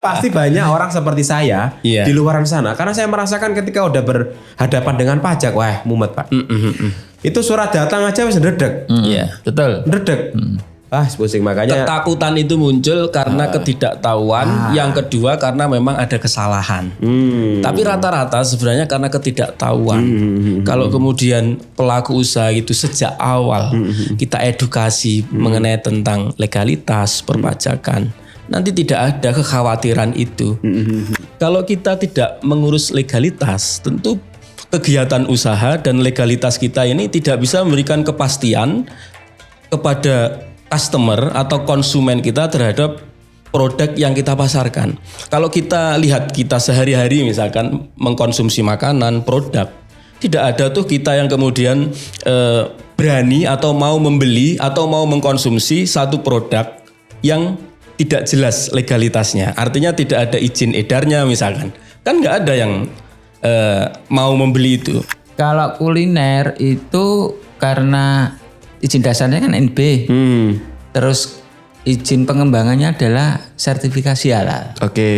Pasti banyak orang seperti saya di luaran sana. Karena saya merasakan ketika udah berhadapan dengan pajak, wah mumet Pak. Itu surat datang aja wis ndredeg. Iya, betul. Ndredeg. Pusing makanya. Ketakutan itu muncul karena ketidaktahuan. Yang kedua karena memang ada kesalahan. Tapi rata-rata sebenarnya karena ketidaktahuan. Kalau kemudian pelaku usaha itu sejak awal kita edukasi mengenai tentang legalitas perpajakan, nanti tidak ada kekhawatiran itu. Kalau kita tidak mengurus legalitas, tentu kegiatan usaha dan legalitas kita ini tidak bisa memberikan kepastian kepada customer atau konsumen kita terhadap produk yang kita pasarkan. Kalau kita lihat kita sehari-hari misalkan mengkonsumsi makanan, produk, tidak ada tuh kita yang kemudian berani atau mau membeli atau mau mengkonsumsi satu produk yang tidak jelas legalitasnya. Artinya tidak ada izin edarnya misalkan. Kan nggak ada yang mau membeli itu. Kalau kuliner itu karena izin dasarnya kan NB. Terus izin pengembangannya adalah sertifikasi halal. Oke.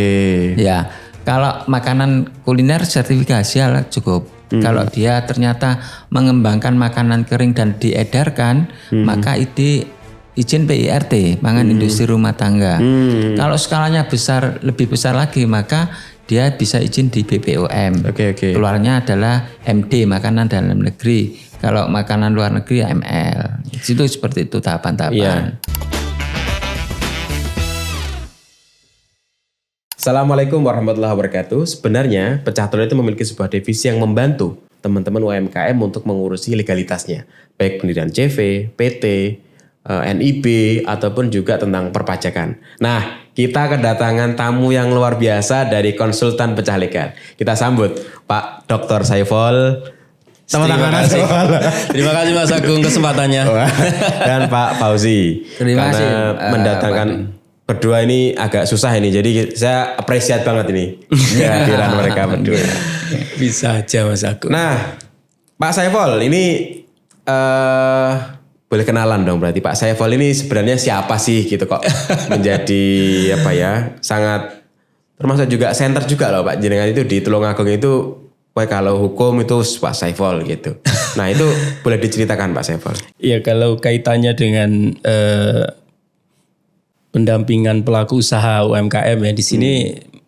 Ya, kalau makanan kuliner sertifikasi halal cukup. Kalau dia ternyata mengembangkan makanan kering dan diedarkan, maka izin PIRT, pangan industri rumah tangga. Kalau skalanya besar, lebih besar lagi, maka dia bisa izin di BPOM. Keluarnya adalah MD, makanan dalam negeri. Kalau makanan luar negeri ML. Itu seperti itu tahapan-tahapan. Assalamualaikum warahmatullahi wabarakatuh. Sebenarnya pecah telur itu memiliki sebuah divisi yang membantu teman-teman UMKM untuk mengurusi legalitasnya. Baik pendirian CV, PT, NIB, ataupun juga tentang perpajakan. Nah, kita kedatangan tamu yang luar biasa dari konsultan pecah legal. Kita sambut Pak Dr. Saiful. Terima kasih Mas Agung kesempatannya. Dan Pak Fauzi. Terima kasih. Mendatangkan berdua ini agak susah ini. Jadi saya apresiat banget ini kehadiran mereka berdua. Bisa aja Mas Agung. Nah, Pak Saiful ini boleh kenalan dong berarti Pak Saiful ini sebenarnya siapa sih gitu kok menjadi sangat termasuk juga center juga loh Pak jenengan itu di Tulungagung itu kalau hukum itu Pak Saiful gitu. Nah itu boleh diceritakan Pak Saiful. Iya kalau kaitannya dengan pendampingan pelaku usaha UMKM ya di sini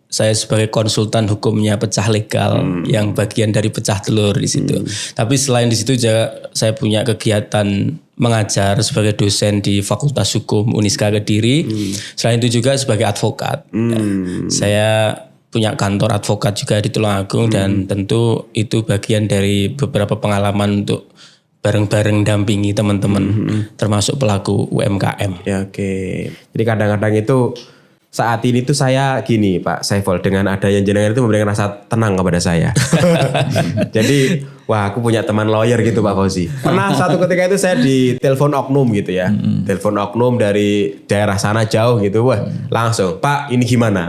saya sebagai konsultan hukumnya pecah legal yang bagian dari pecah telur di situ. Tapi selain di situ juga saya punya kegiatan mengajar sebagai dosen di Fakultas Hukum Uniska Kediri. Selain itu juga sebagai advokat. Saya punya kantor advokat juga di Tulungagung dan tentu itu bagian dari beberapa pengalaman untuk bareng-bareng dampingi teman-teman termasuk pelaku UMKM. Ya oke. Jadi kadang-kadang itu saat ini tuh saya gini Pak Saiful dengan adanya jenengan itu memberikan rasa tenang kepada saya. Jadi wah aku punya teman lawyer gitu Pak Fauzi. Pernah satu ketika itu saya di telepon oknum gitu ya. Telepon oknum dari daerah sana jauh gitu. Wah langsung Pak ini gimana?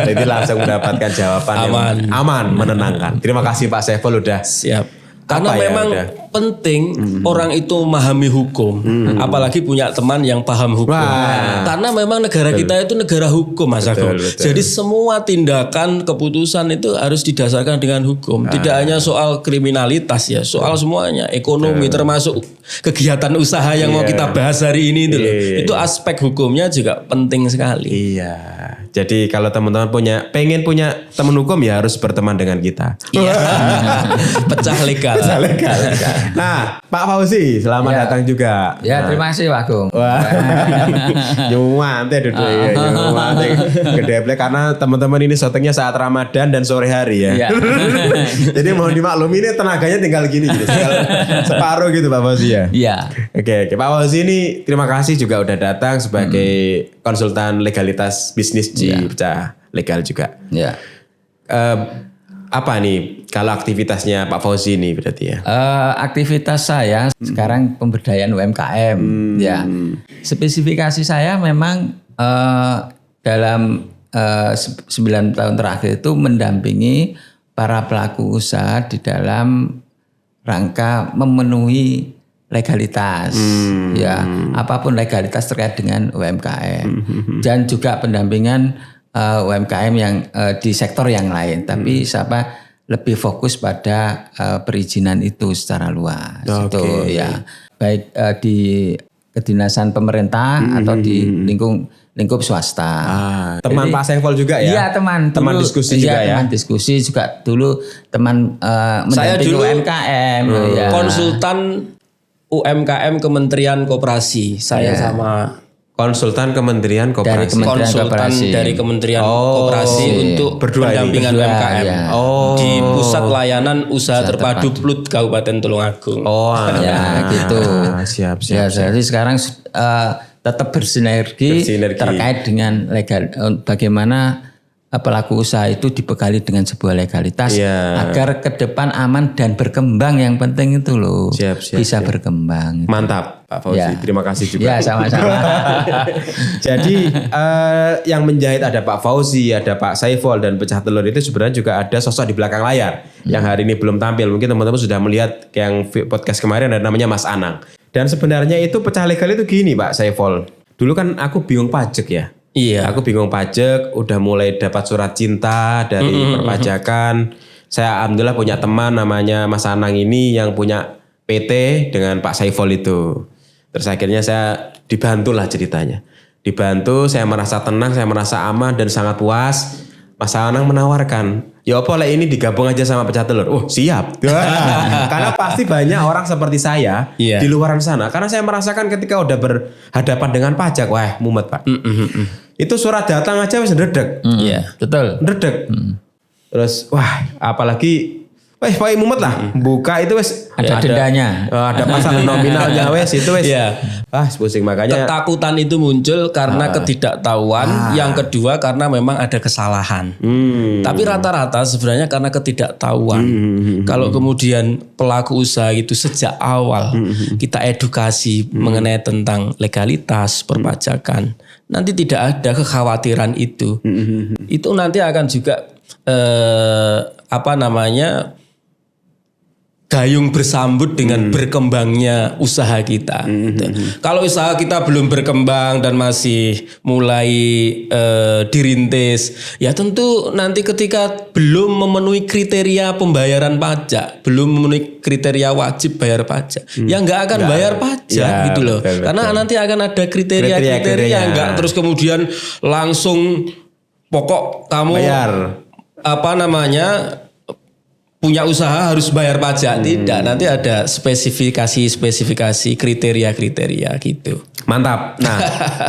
Jadi langsung mendapatkan jawaban yang aman menenangkan. Terima kasih Pak Saiful udah siap. Karena memang penting orang itu memahami hukum, apalagi punya teman yang paham hukum. Karena memang negara kita itu negara hukum, Mas Agung. Jadi semua tindakan keputusan itu harus didasarkan dengan hukum. Tidak hanya soal kriminalitas ya, soal semuanya, ekonomi termasuk kegiatan usaha yang mau kita bahas hari ini itu loh. Itu aspek hukumnya juga penting sekali. Iya. Jadi kalau teman-teman pengen punya teman hukum ya harus berteman dengan kita. Iya. Pecah legal. Nah, Pak Fauzi, selamat datang juga. Ya, terima kasih Pak Agung. Wah, nyuwante duduk ya, nyuwante gede karena teman-teman ini syutingnya saat Ramadan dan sore hari ya. Jadi mohon dimaklumi ini tenaganya tinggal gini, tinggal separuh gitu Pak Fauzi ya. Iya. Oke, Pak Fauzi ini terima kasih juga udah datang sebagai konsultan legalitas bisnis di pecah legal juga. Iya. Apa nih kalau aktivitasnya Pak Fauzi ini berarti ya? Aktivitas saya sekarang pemberdayaan UMKM. Ya, spesifikasi saya memang dalam 9 tahun terakhir itu mendampingi para pelaku usaha di dalam rangka memenuhi legalitas, ya apapun legalitas terkait dengan UMKM, dan juga pendampingan UMKM yang di sektor yang lain, tapi lebih fokus pada perizinan itu secara luas. Itu ya baik di kedinasan pemerintah atau di lingkup swasta. Teman Pak Saiful juga ya? Iya teman diskusi juga ya? Teman diskusi juga dulu teman mendampingi UMKM. Konsultan UMKM Kementerian Koperasi. Saya sama konsultan Kementerian Koperasi. Dari Kementerian Koperasi untuk pendampingan UMKM di Pusat Layanan Usaha Terpadu PLUT Kabupaten Tulungagung. Gitu. Siap. Jadi sekarang tetap bersinergi terkait dengan bagaimana pelaku usaha itu dibekali dengan sebuah legalitas agar ke depan aman dan berkembang. Yang penting itu loh bisa berkembang. Mantap Pak Fauzi, terima kasih juga. Ya sama-sama. Jadi yang menjahit ada Pak Fauzi, ada Pak Saiful dan Pecah Telur itu sebenarnya juga ada sosok di belakang layar yang hari ini belum tampil. Mungkin teman-teman sudah melihat yang podcast kemarin, ada namanya Mas Anang. Dan sebenarnya itu pecah legal itu gini Pak Saiful. Dulu kan aku bingung pajak ya. Iya. Aku bingung pajak, udah mulai dapat surat cinta dari perpajakan. Saya alhamdulillah punya teman namanya Mas Anang ini yang punya PT dengan Pak Saiful itu. Terus akhirnya saya dibantulah ceritanya. Dibantu, saya merasa tenang, saya merasa aman dan sangat puas. Mas Anang menawarkan, ya apa ini digabung aja sama Pecah Telur. Oh siap. Karena pasti banyak orang seperti saya di luaran sana. Karena saya merasakan ketika udah berhadapan dengan pajak, wah mumet Pak. Itu surat datang aja wis ndredeg. Iya, betul. Ndredeg. Terus wah apalagi pokoknya mumet lah. Buka itu wis ada dendanya. Ada pasal nominalnya wis itu wis. Pusing makanya. Ketakutan itu muncul karena ketidaktahuan. Yang kedua karena memang ada kesalahan. Tapi rata-rata sebenarnya karena ketidaktahuan. Kalau kemudian pelaku usaha itu sejak awal kita edukasi mengenai tentang legalitas perpajakan, nanti tidak ada kekhawatiran itu. Itu nanti akan juga gayung bersambut dengan berkembangnya usaha kita. Kalau usaha kita belum berkembang dan masih mulai dirintis, ya tentu nanti ketika belum memenuhi kriteria pembayaran pajak, belum memenuhi kriteria wajib bayar pajak, ya nggak akan bayar pajak gitu loh. Betul. Karena nanti akan ada kriteria-kriteria, nggak terus kemudian langsung pokok kamu bayar. Punya usaha harus bayar pajak. Tidak, nanti ada spesifikasi kriteria gitu. Mantap. Nah,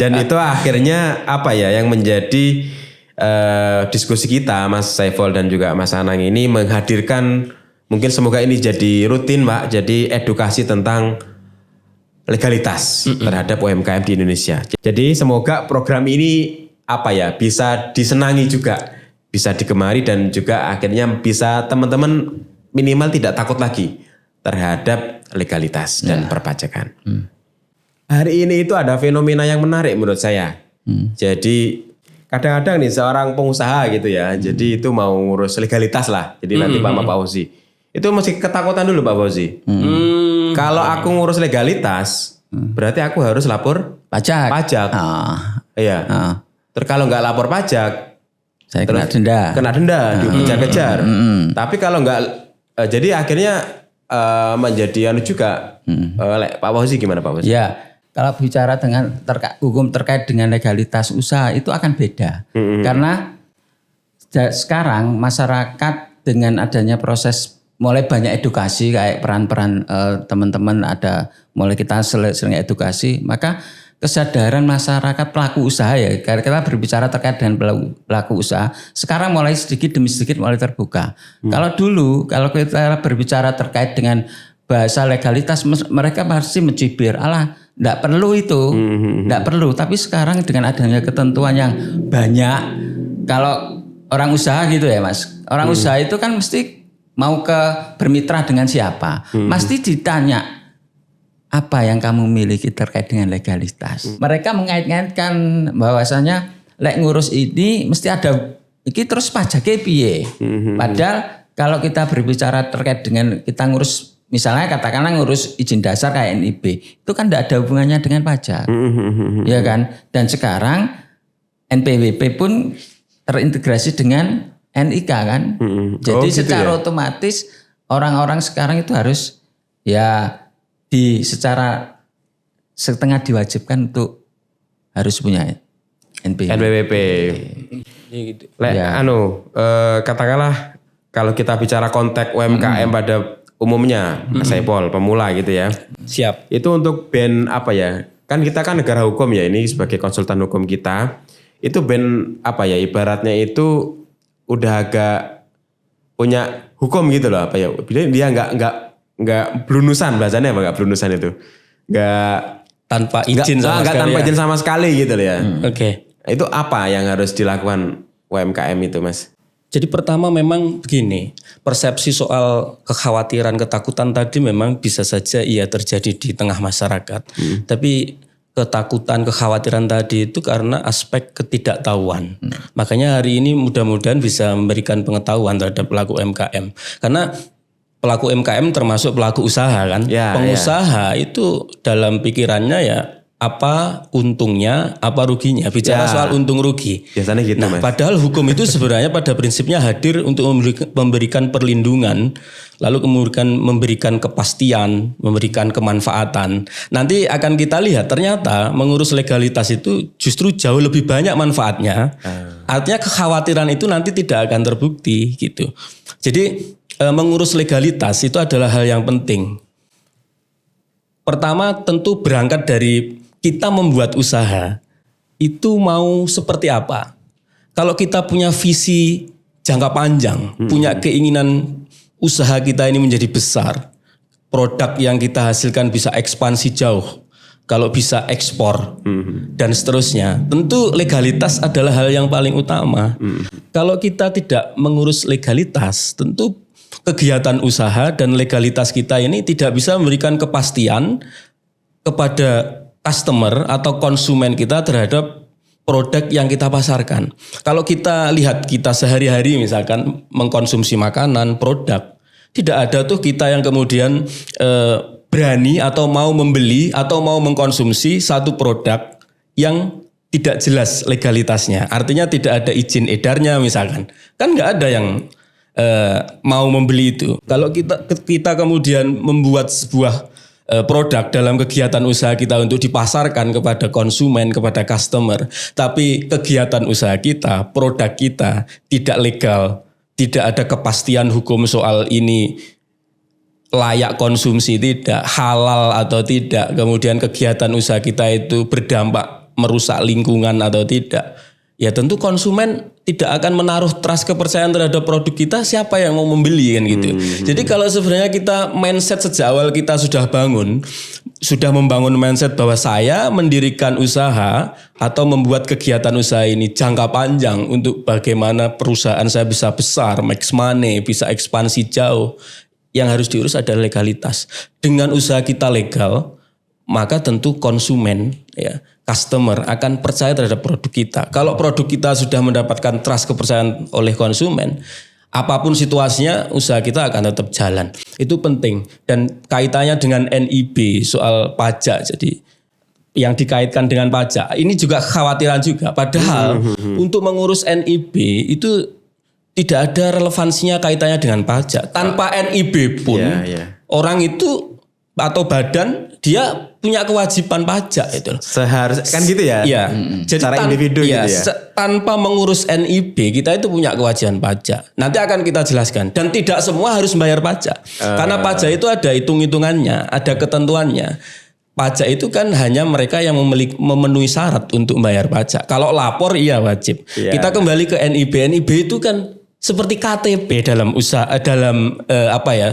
dan itu akhirnya yang menjadi diskusi kita Mas Saiful dan juga Mas Anang ini menghadirkan, mungkin semoga ini jadi rutin Pak, jadi edukasi tentang legalitas terhadap UMKM di Indonesia. Jadi semoga program ini bisa disenangi juga, bisa digemari dan juga akhirnya bisa teman-teman minimal tidak takut lagi terhadap legalitas dan perpajakan. Hari ini itu ada fenomena yang menarik menurut saya. Jadi kadang-kadang nih seorang pengusaha gitu ya, jadi itu mau ngurus legalitas lah. Jadi nanti Pak Fauzi itu mesti ketakutan dulu Pak Fauzi. Kalau aku ngurus legalitas, berarti aku harus lapor pajak. Iya. Terus kalau nggak lapor pajak, saya kena denda, dikejar-kejar. Tapi kalau enggak, jadi akhirnya menjadi juga. Pak Fauzi gimana Pak Fauzi? Ya, kalau bicara dengan hukum terkait dengan legalitas usaha itu akan beda. Karena sekarang masyarakat dengan adanya proses mulai banyak edukasi, kayak peran-peran teman-teman mulai kita sering edukasi, maka kesadaran masyarakat pelaku usaha ya, karena kita berbicara terkait dengan pelaku usaha, sekarang mulai sedikit demi sedikit mulai terbuka. Kalau dulu, kalau kita berbicara terkait dengan bahasa legalitas, mereka pasti mencibir, enggak perlu itu, enggak perlu. Tapi sekarang dengan adanya ketentuan yang banyak, kalau orang usaha gitu ya Mas, orang usaha itu kan mesti mau bermitra dengan siapa, pasti ditanya, apa yang kamu miliki terkait dengan legalitas. Mereka mengait-ngaitkan bahwasanya lek ngurus ini mesti ada iki terus pajaknya piye. Padahal kalau kita berbicara terkait dengan kita ngurus, misalnya katakanlah ngurus izin dasar kayak NIB, itu kan tidak ada hubungannya dengan pajak. Ya kan? Dan sekarang NPWP pun terintegrasi dengan NIK kan. Jadi gitu secara ya? otomatis orang-orang sekarang itu harus ya secara setengah diwajibkan untuk harus punya NPWP. Gitu. Katakanlah kalau kita bicara konteks UMKM pada umumnya, Mas Saiful, pemula gitu ya. Siap. Itu untuk band apa ya? Kan kita kan negara hukum ya, ini sebagai konsultan hukum kita. Itu band apa ya? Ibaratnya itu udah agak punya hukum gitu loh, apa ya? Dia nggak blunusan, bahasanya apa nggak blunusan itu? Nggak Tanpa izin sama sekali. tanpa izin sama sekali gitu loh ya. Oke. Itu apa yang harus dilakukan UMKM itu, Mas? Jadi pertama memang begini, persepsi soal kekhawatiran, ketakutan tadi memang bisa saja iya terjadi di tengah masyarakat. Tapi ketakutan, kekhawatiran tadi itu karena aspek ketidaktahuan. Makanya hari ini mudah-mudahan bisa memberikan pengetahuan terhadap pelaku UMKM. Karena pelaku UMKM termasuk pelaku usaha kan. Ya, pengusaha itu dalam pikirannya ya apa untungnya, apa ruginya. Bicara soal untung rugi. Biasanya gitu, Mas. Padahal hukum itu sebenarnya pada prinsipnya hadir untuk memberikan perlindungan, lalu kemudian memberikan kepastian, memberikan kemanfaatan. Nanti akan kita lihat ternyata mengurus legalitas itu justru jauh lebih banyak manfaatnya. Artinya kekhawatiran itu nanti tidak akan terbukti gitu. Jadi mengurus legalitas itu adalah hal yang penting. Pertama tentu berangkat dari kita membuat usaha itu mau seperti apa. Kalau kita punya visi jangka panjang, punya keinginan usaha kita ini menjadi besar, produk yang kita hasilkan bisa ekspansi jauh, kalau bisa ekspor dan seterusnya, tentu legalitas adalah hal yang paling utama. Kalau kita tidak mengurus legalitas, tentu kegiatan usaha dan legalitas kita ini tidak bisa memberikan kepastian kepada customer atau konsumen kita terhadap produk yang kita pasarkan. Kalau kita lihat kita sehari-hari misalkan mengkonsumsi makanan, produk, tidak ada tuh kita yang kemudian berani atau mau membeli atau mau mengkonsumsi satu produk yang tidak jelas legalitasnya. Artinya tidak ada izin edarnya misalkan. Kan nggak ada yang mau membeli itu. Kalau kita kemudian membuat sebuah produk dalam kegiatan usaha kita untuk dipasarkan kepada konsumen, kepada customer, tapi kegiatan usaha kita, produk kita tidak legal, tidak ada kepastian hukum soal ini layak konsumsi tidak, halal atau tidak, kemudian kegiatan usaha kita itu berdampak merusak lingkungan atau tidak, ya tentu konsumen tidak akan menaruh trust kepercayaan terhadap produk kita, siapa yang mau membeli kan gitu. Jadi kalau sebenarnya kita mindset sejak awal kita sudah membangun mindset bahwa saya mendirikan usaha atau membuat kegiatan usaha ini jangka panjang untuk bagaimana perusahaan saya bisa besar, make money, bisa ekspansi jauh. Yang harus diurus adalah legalitas. Dengan usaha kita legal, maka tentu konsumen ya, customer akan percaya terhadap produk kita. Kalau produk kita sudah mendapatkan trust kepercayaan oleh konsumen, apapun situasinya usaha kita akan tetap jalan. Itu penting dan kaitannya dengan NIB soal pajak. Jadi yang dikaitkan dengan pajak ini juga kekhawatiran juga. Padahal untuk mengurus NIB itu tidak ada relevansinya kaitannya dengan pajak. Tanpa NIB pun orang itu atau badan dia punya kewajiban pajak itu. Seharusnya kan gitu ya. Iya. Jadi secara individu gitu ya. Tanpa mengurus NIB kita itu punya kewajiban pajak. Nanti akan kita jelaskan dan tidak semua harus membayar pajak. Karena pajak itu ada hitung-hitungannya, ada ketentuannya. Pajak itu kan hanya mereka yang memenuhi syarat untuk membayar pajak. Kalau lapor iya wajib. Kita kembali ke NIB. NIB itu kan seperti KTP dalam usaha,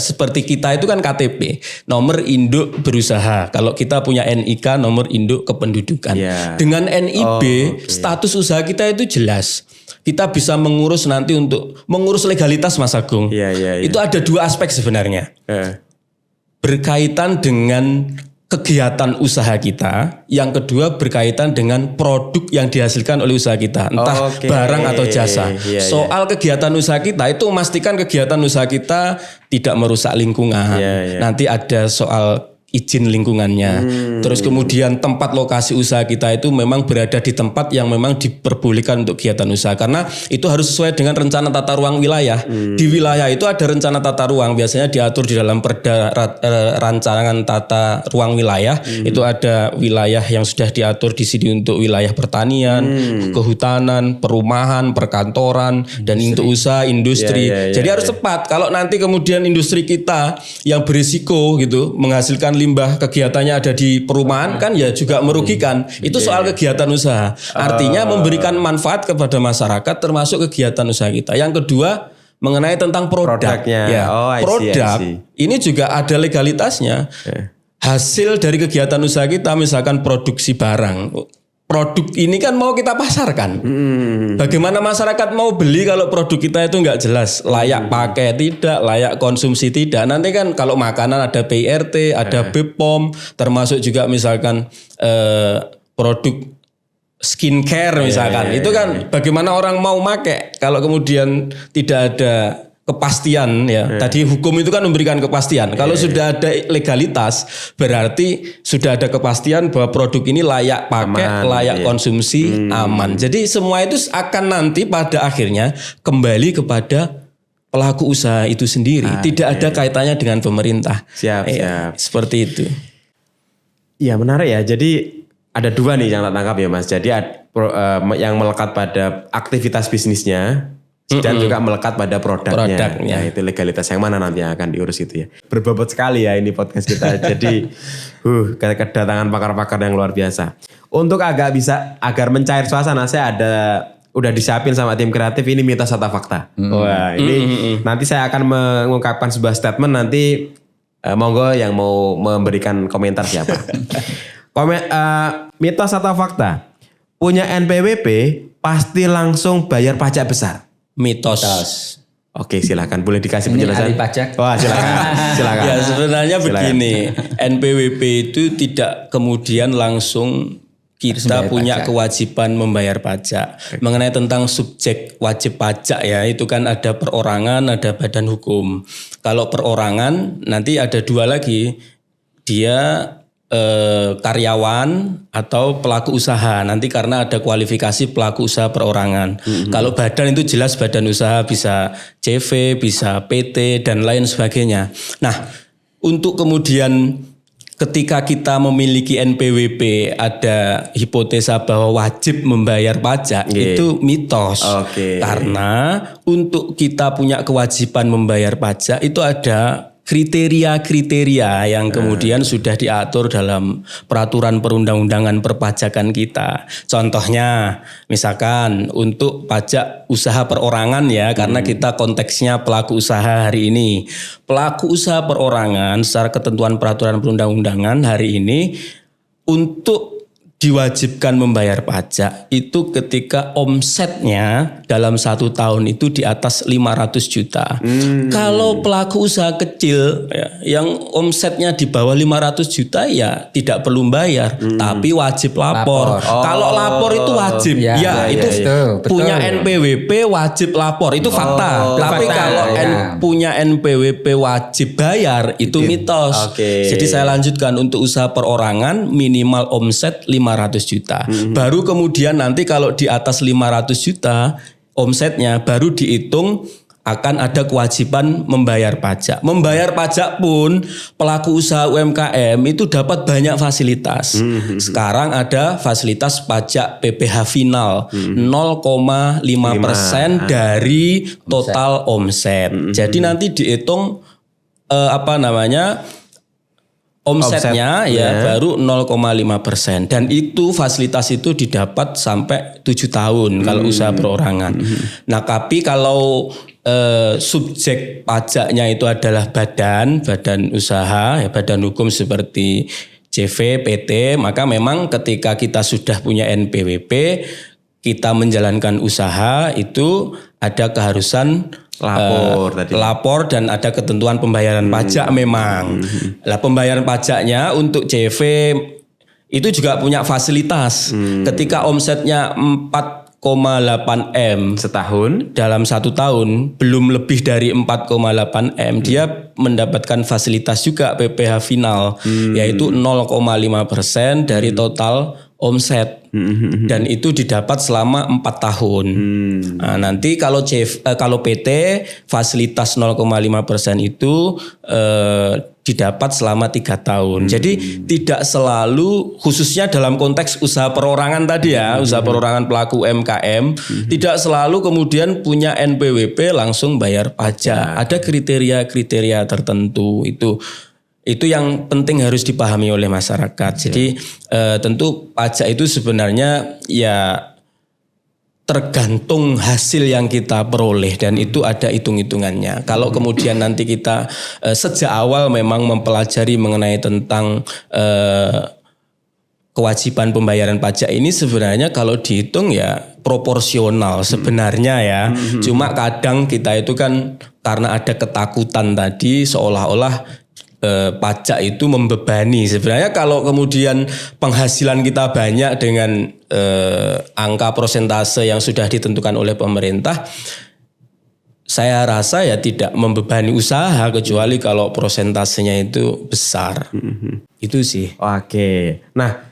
seperti kita itu kan KTP, nomor induk berusaha. Kalau kita punya NIK, nomor induk kependudukan. Dengan NIB, status usaha kita itu jelas. Kita bisa mengurus nanti untuk mengurus legalitas, Mas Agung. Itu ada dua aspek sebenarnya. Berkaitan dengan kegiatan usaha kita, yang kedua berkaitan dengan produk yang dihasilkan oleh usaha kita, entah barang atau jasa. Soal kegiatan usaha kita itu memastikan kegiatan usaha kita tidak merusak lingkungan. Nanti ada soal izin lingkungannya. Terus kemudian tempat lokasi usaha kita itu memang berada di tempat yang memang diperbolehkan untuk kegiatan usaha. Karena itu harus sesuai dengan rencana tata ruang wilayah. Di wilayah itu ada rencana tata ruang. Biasanya diatur di dalam rancangan tata ruang wilayah. Itu ada wilayah yang sudah diatur di sini untuk wilayah pertanian, kehutanan, perumahan, perkantoran, dan untuk usaha industri. Jadi harus tepat. Kalau nanti kemudian industri kita yang berisiko gitu menghasilkan limbah kegiatannya ada di perumahan kan ya juga merugikan. Itu soal kegiatan usaha. Artinya memberikan manfaat kepada masyarakat termasuk kegiatan usaha kita. Yang kedua mengenai tentang produknya. Ya, produk ini juga ada legalitasnya. Hasil dari kegiatan usaha kita misalkan produksi barang. Produk ini kan mau kita pasarkan. Bagaimana masyarakat mau beli kalau produk kita itu nggak jelas, layak pakai tidak, layak konsumsi tidak. Nanti kan kalau makanan ada PRT, ada BPOM, termasuk juga misalkan produk skincare misalkan. Itu kan bagaimana orang mau pakai kalau kemudian tidak ada kepastian ya. Tadi hukum itu kan memberikan kepastian. Kalau sudah ada legalitas berarti sudah ada kepastian bahwa produk ini layak pakai, layak konsumsi, aman. Jadi semua itu akan nanti pada akhirnya kembali kepada pelaku usaha itu sendiri. Tidak ada kaitannya dengan pemerintah. Siap. Seperti itu. Iya menarik ya. Jadi ada dua nih yang tak tangkap ya Mas. Jadi yang melekat pada aktivitas bisnisnya dan juga melekat pada produknya. Ya, itu legalitas yang mana nanti yang akan diurus itu ya. Berbobot sekali ya ini podcast kita. Jadi kedatangan pakar-pakar yang luar biasa. Untuk agar mencair suasana saya udah disiapin sama tim kreatif ini mitos atau fakta. Wah, ini nanti saya akan mengungkapkan sebuah statement nanti monggo yang mau memberikan komentar siapa. Mitos atau fakta? Punya NPWP pasti langsung bayar pajak besar. Mitos. Oke, silakan boleh dikasih penjelasan. Ini ahli pajak. Wah, silakan. Ya sebenarnya begini, NPWP itu tidak kemudian langsung kita punya kewajiban membayar pajak. Mengenai tentang subjek wajib pajak ya, itu kan ada perorangan, ada badan hukum. Kalau perorangan nanti ada dua lagi, dia karyawan atau pelaku usaha nanti karena ada kualifikasi pelaku usaha perorangan. Kalau badan itu jelas badan usaha bisa CV, bisa PT dan lain sebagainya. Nah, untuk kemudian ketika kita memiliki NPWP ada hipotesa bahwa wajib membayar pajak itu mitos. Karena untuk kita punya kewajiban membayar pajak itu ada kriteria-kriteria yang kemudian sudah diatur dalam peraturan perundang-undangan perpajakan kita. Contohnya misalkan untuk pajak usaha perorangan ya, karena kita konteksnya pelaku usaha hari ini. Pelaku usaha perorangan secara ketentuan peraturan perundang-undangan hari ini untuk diwajibkan membayar pajak itu ketika omsetnya dalam 1 tahun itu di atas 500 juta. Kalau pelaku usaha kecil ya, yang omsetnya di bawah 500 juta ya tidak perlu bayar, tapi wajib lapor. Kalau lapor itu wajib, itu punya NPWP wajib lapor, itu fakta. Tapi kalau punya NPWP wajib bayar itu mitos. Jadi saya lanjutkan untuk usaha perorangan minimal omset 500 juta. Baru kemudian nanti kalau di atas 500 juta omsetnya baru dihitung akan ada kewajiban membayar pajak. Membayar pajak pun pelaku usaha UMKM itu dapat banyak fasilitas. Sekarang ada fasilitas pajak PPh final 0,5% dari total omset. Jadi nanti dihitung omsetnya baru 0,5% dan itu fasilitas itu didapat sampai 7 tahun kalau usaha perorangan. Nah, tapi kalau subjek pajaknya itu adalah badan usaha, ya, badan hukum seperti CV, PT, maka memang ketika kita sudah punya NPWP, kita menjalankan usaha itu ada keharusan lapor dan ada ketentuan pembayaran pajak memang. Lah pembayaran pajaknya untuk CV itu juga punya fasilitas. Ketika omsetnya 4 4,8 M Setahun. dalam 1 tahun, belum lebih dari 4,8 M, dia mendapatkan fasilitas juga PPh final, yaitu 0,5% dari total omset. Dan itu didapat selama 4 tahun. Nah, nanti kalau kalau PT fasilitas 0,5% itu didapat selama 3 tahun. Jadi tidak selalu, khususnya dalam konteks usaha perorangan tadi ya, usaha perorangan pelaku UMKM, tidak selalu kemudian punya NPWP langsung bayar pajak. Ada kriteria-kriteria tertentu itu yang penting harus dipahami oleh masyarakat. Jadi tentu pajak itu sebenarnya ya tergantung hasil yang kita peroleh dan itu ada hitung-hitungannya. Kalau kemudian nanti kita sejak awal memang mempelajari mengenai tentang kewajiban pembayaran pajak ini, sebenarnya kalau dihitung ya proporsional sebenarnya ya. Cuma kadang kita itu kan karena ada ketakutan tadi seolah-olah pajak itu membebani. Sebenarnya kalau kemudian penghasilan kita banyak dengan angka persentase yang sudah ditentukan oleh pemerintah, saya rasa ya tidak membebani usaha kecuali kalau persentasenya itu besar. Itu sih. Oke. Nah,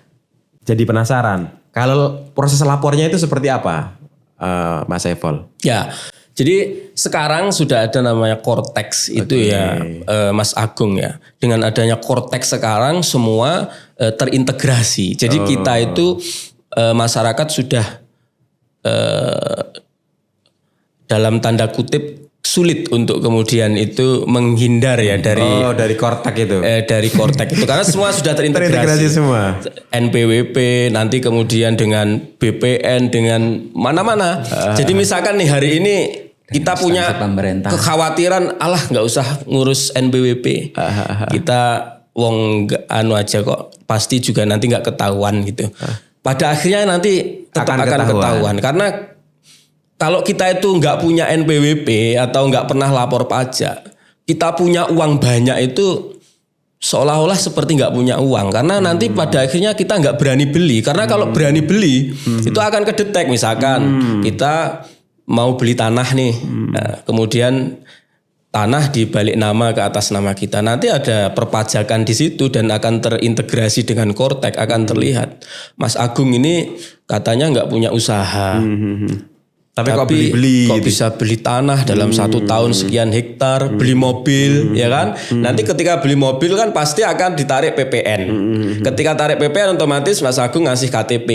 jadi penasaran. Kalau proses lapornya itu seperti apa, Mas Saiful? Ya. Jadi sekarang sudah ada namanya Kortex itu ya Mas Agung ya. Dengan adanya Kortex sekarang semua terintegrasi. Jadi kita itu masyarakat sudah dalam tanda kutip sulit untuk kemudian itu menghindar ya dari Kortex itu. Dari Kortex itu karena semua sudah terintegrasi semua. NPWP nanti kemudian dengan BPN dengan mana-mana. Jadi misalkan nih hari ini kita punya kekhawatiran, alah nggak usah ngurus NPWP, kita wong anu aja kok, pasti juga nanti nggak ketahuan gitu. Pada akhirnya nanti tetap akan ketahuan karena kalau kita itu nggak punya NPWP atau nggak pernah lapor pajak, kita punya uang banyak itu seolah-olah seperti nggak punya uang karena nanti pada akhirnya kita nggak berani beli karena kalau berani beli itu akan kedetek. Misalkan kita mau beli tanah nih, nah, kemudian tanah dibalik nama ke atas nama kita, nanti ada perpajakan di situ dan akan terintegrasi dengan Kortex, akan terlihat Mas Agung ini katanya nggak punya usaha. Tapi kok beli-beli kok gitu. Bisa beli tanah dalam 1 tahun sekian hektar, beli mobil, ya kan? Nanti ketika beli mobil kan pasti akan ditarik PPN. Ketika tarik PPN otomatis Mas Agung ngasih KTP.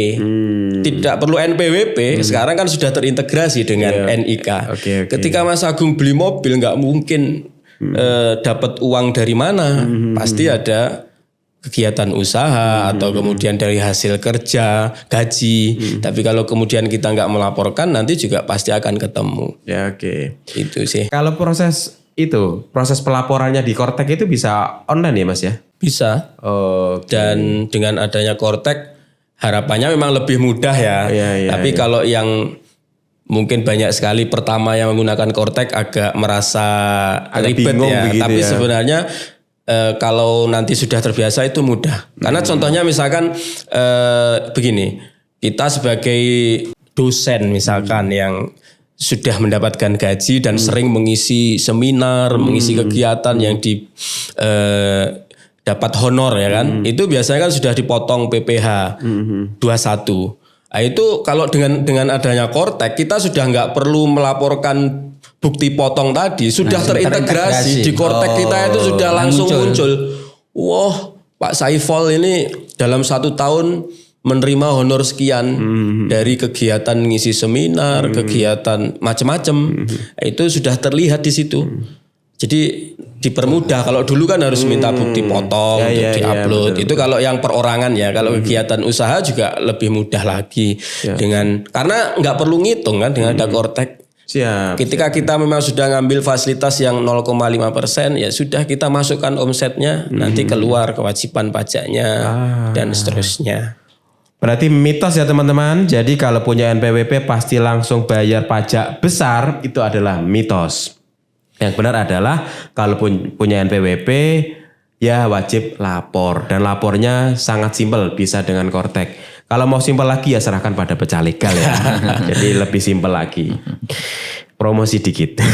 Tidak perlu NPWP, sekarang kan sudah terintegrasi dengan NIK. Ketika Mas Agung beli mobil nggak mungkin dapat uang dari mana, pasti ada kegiatan usaha atau kemudian dari hasil kerja, gaji. Tapi kalau kemudian kita nggak melaporkan, nanti juga pasti akan ketemu. Ya oke. Itu sih. Kalau proses pelaporannya di Kortex itu bisa online ya Mas ya? Bisa. Dan dengan adanya Kortex, harapannya memang lebih mudah ya. Tapi kalau yang mungkin banyak sekali pertama yang menggunakan Kortex agak merasa ribet ya. Tapi sebenarnya kalau nanti sudah terbiasa itu mudah. Karena contohnya misalkan begini, kita sebagai dosen misalkan yang sudah mendapatkan gaji dan sering mengisi seminar, mengisi kegiatan yang dapat honor ya kan, itu biasanya kan sudah dipotong PPh 21. Nah, itu kalau dengan adanya Kortex kita sudah nggak perlu melaporkan bukti potong tadi, sudah terintegrasi di Kortex kita itu sudah langsung muncul. Wah, Pak Saiful ini dalam 1 tahun menerima honor sekian dari kegiatan ngisi seminar, kegiatan macam-macam. Itu sudah terlihat di situ. Jadi dipermudah. Kalau dulu kan harus minta bukti potong untuk diupload. Itu kalau yang perorangan ya. Kalau kegiatan usaha juga lebih mudah lagi karena nggak perlu ngitung kan dengan ada Kortex. Siap. Ketika kita memang sudah ngambil fasilitas yang 0,5%, ya sudah kita masukkan omsetnya, nanti keluar kewajiban pajaknya dan seterusnya. Berarti mitos ya teman-teman. Jadi kalau punya NPWP pasti langsung bayar pajak besar, itu adalah mitos. Yang benar adalah kalau punya NPWP ya wajib lapor, dan lapornya sangat simpel, bisa dengan Kortex. Kalau mau simpel lagi ya serahkan pada pecah legal ya. Jadi lebih simpel lagi. Promosi dikit.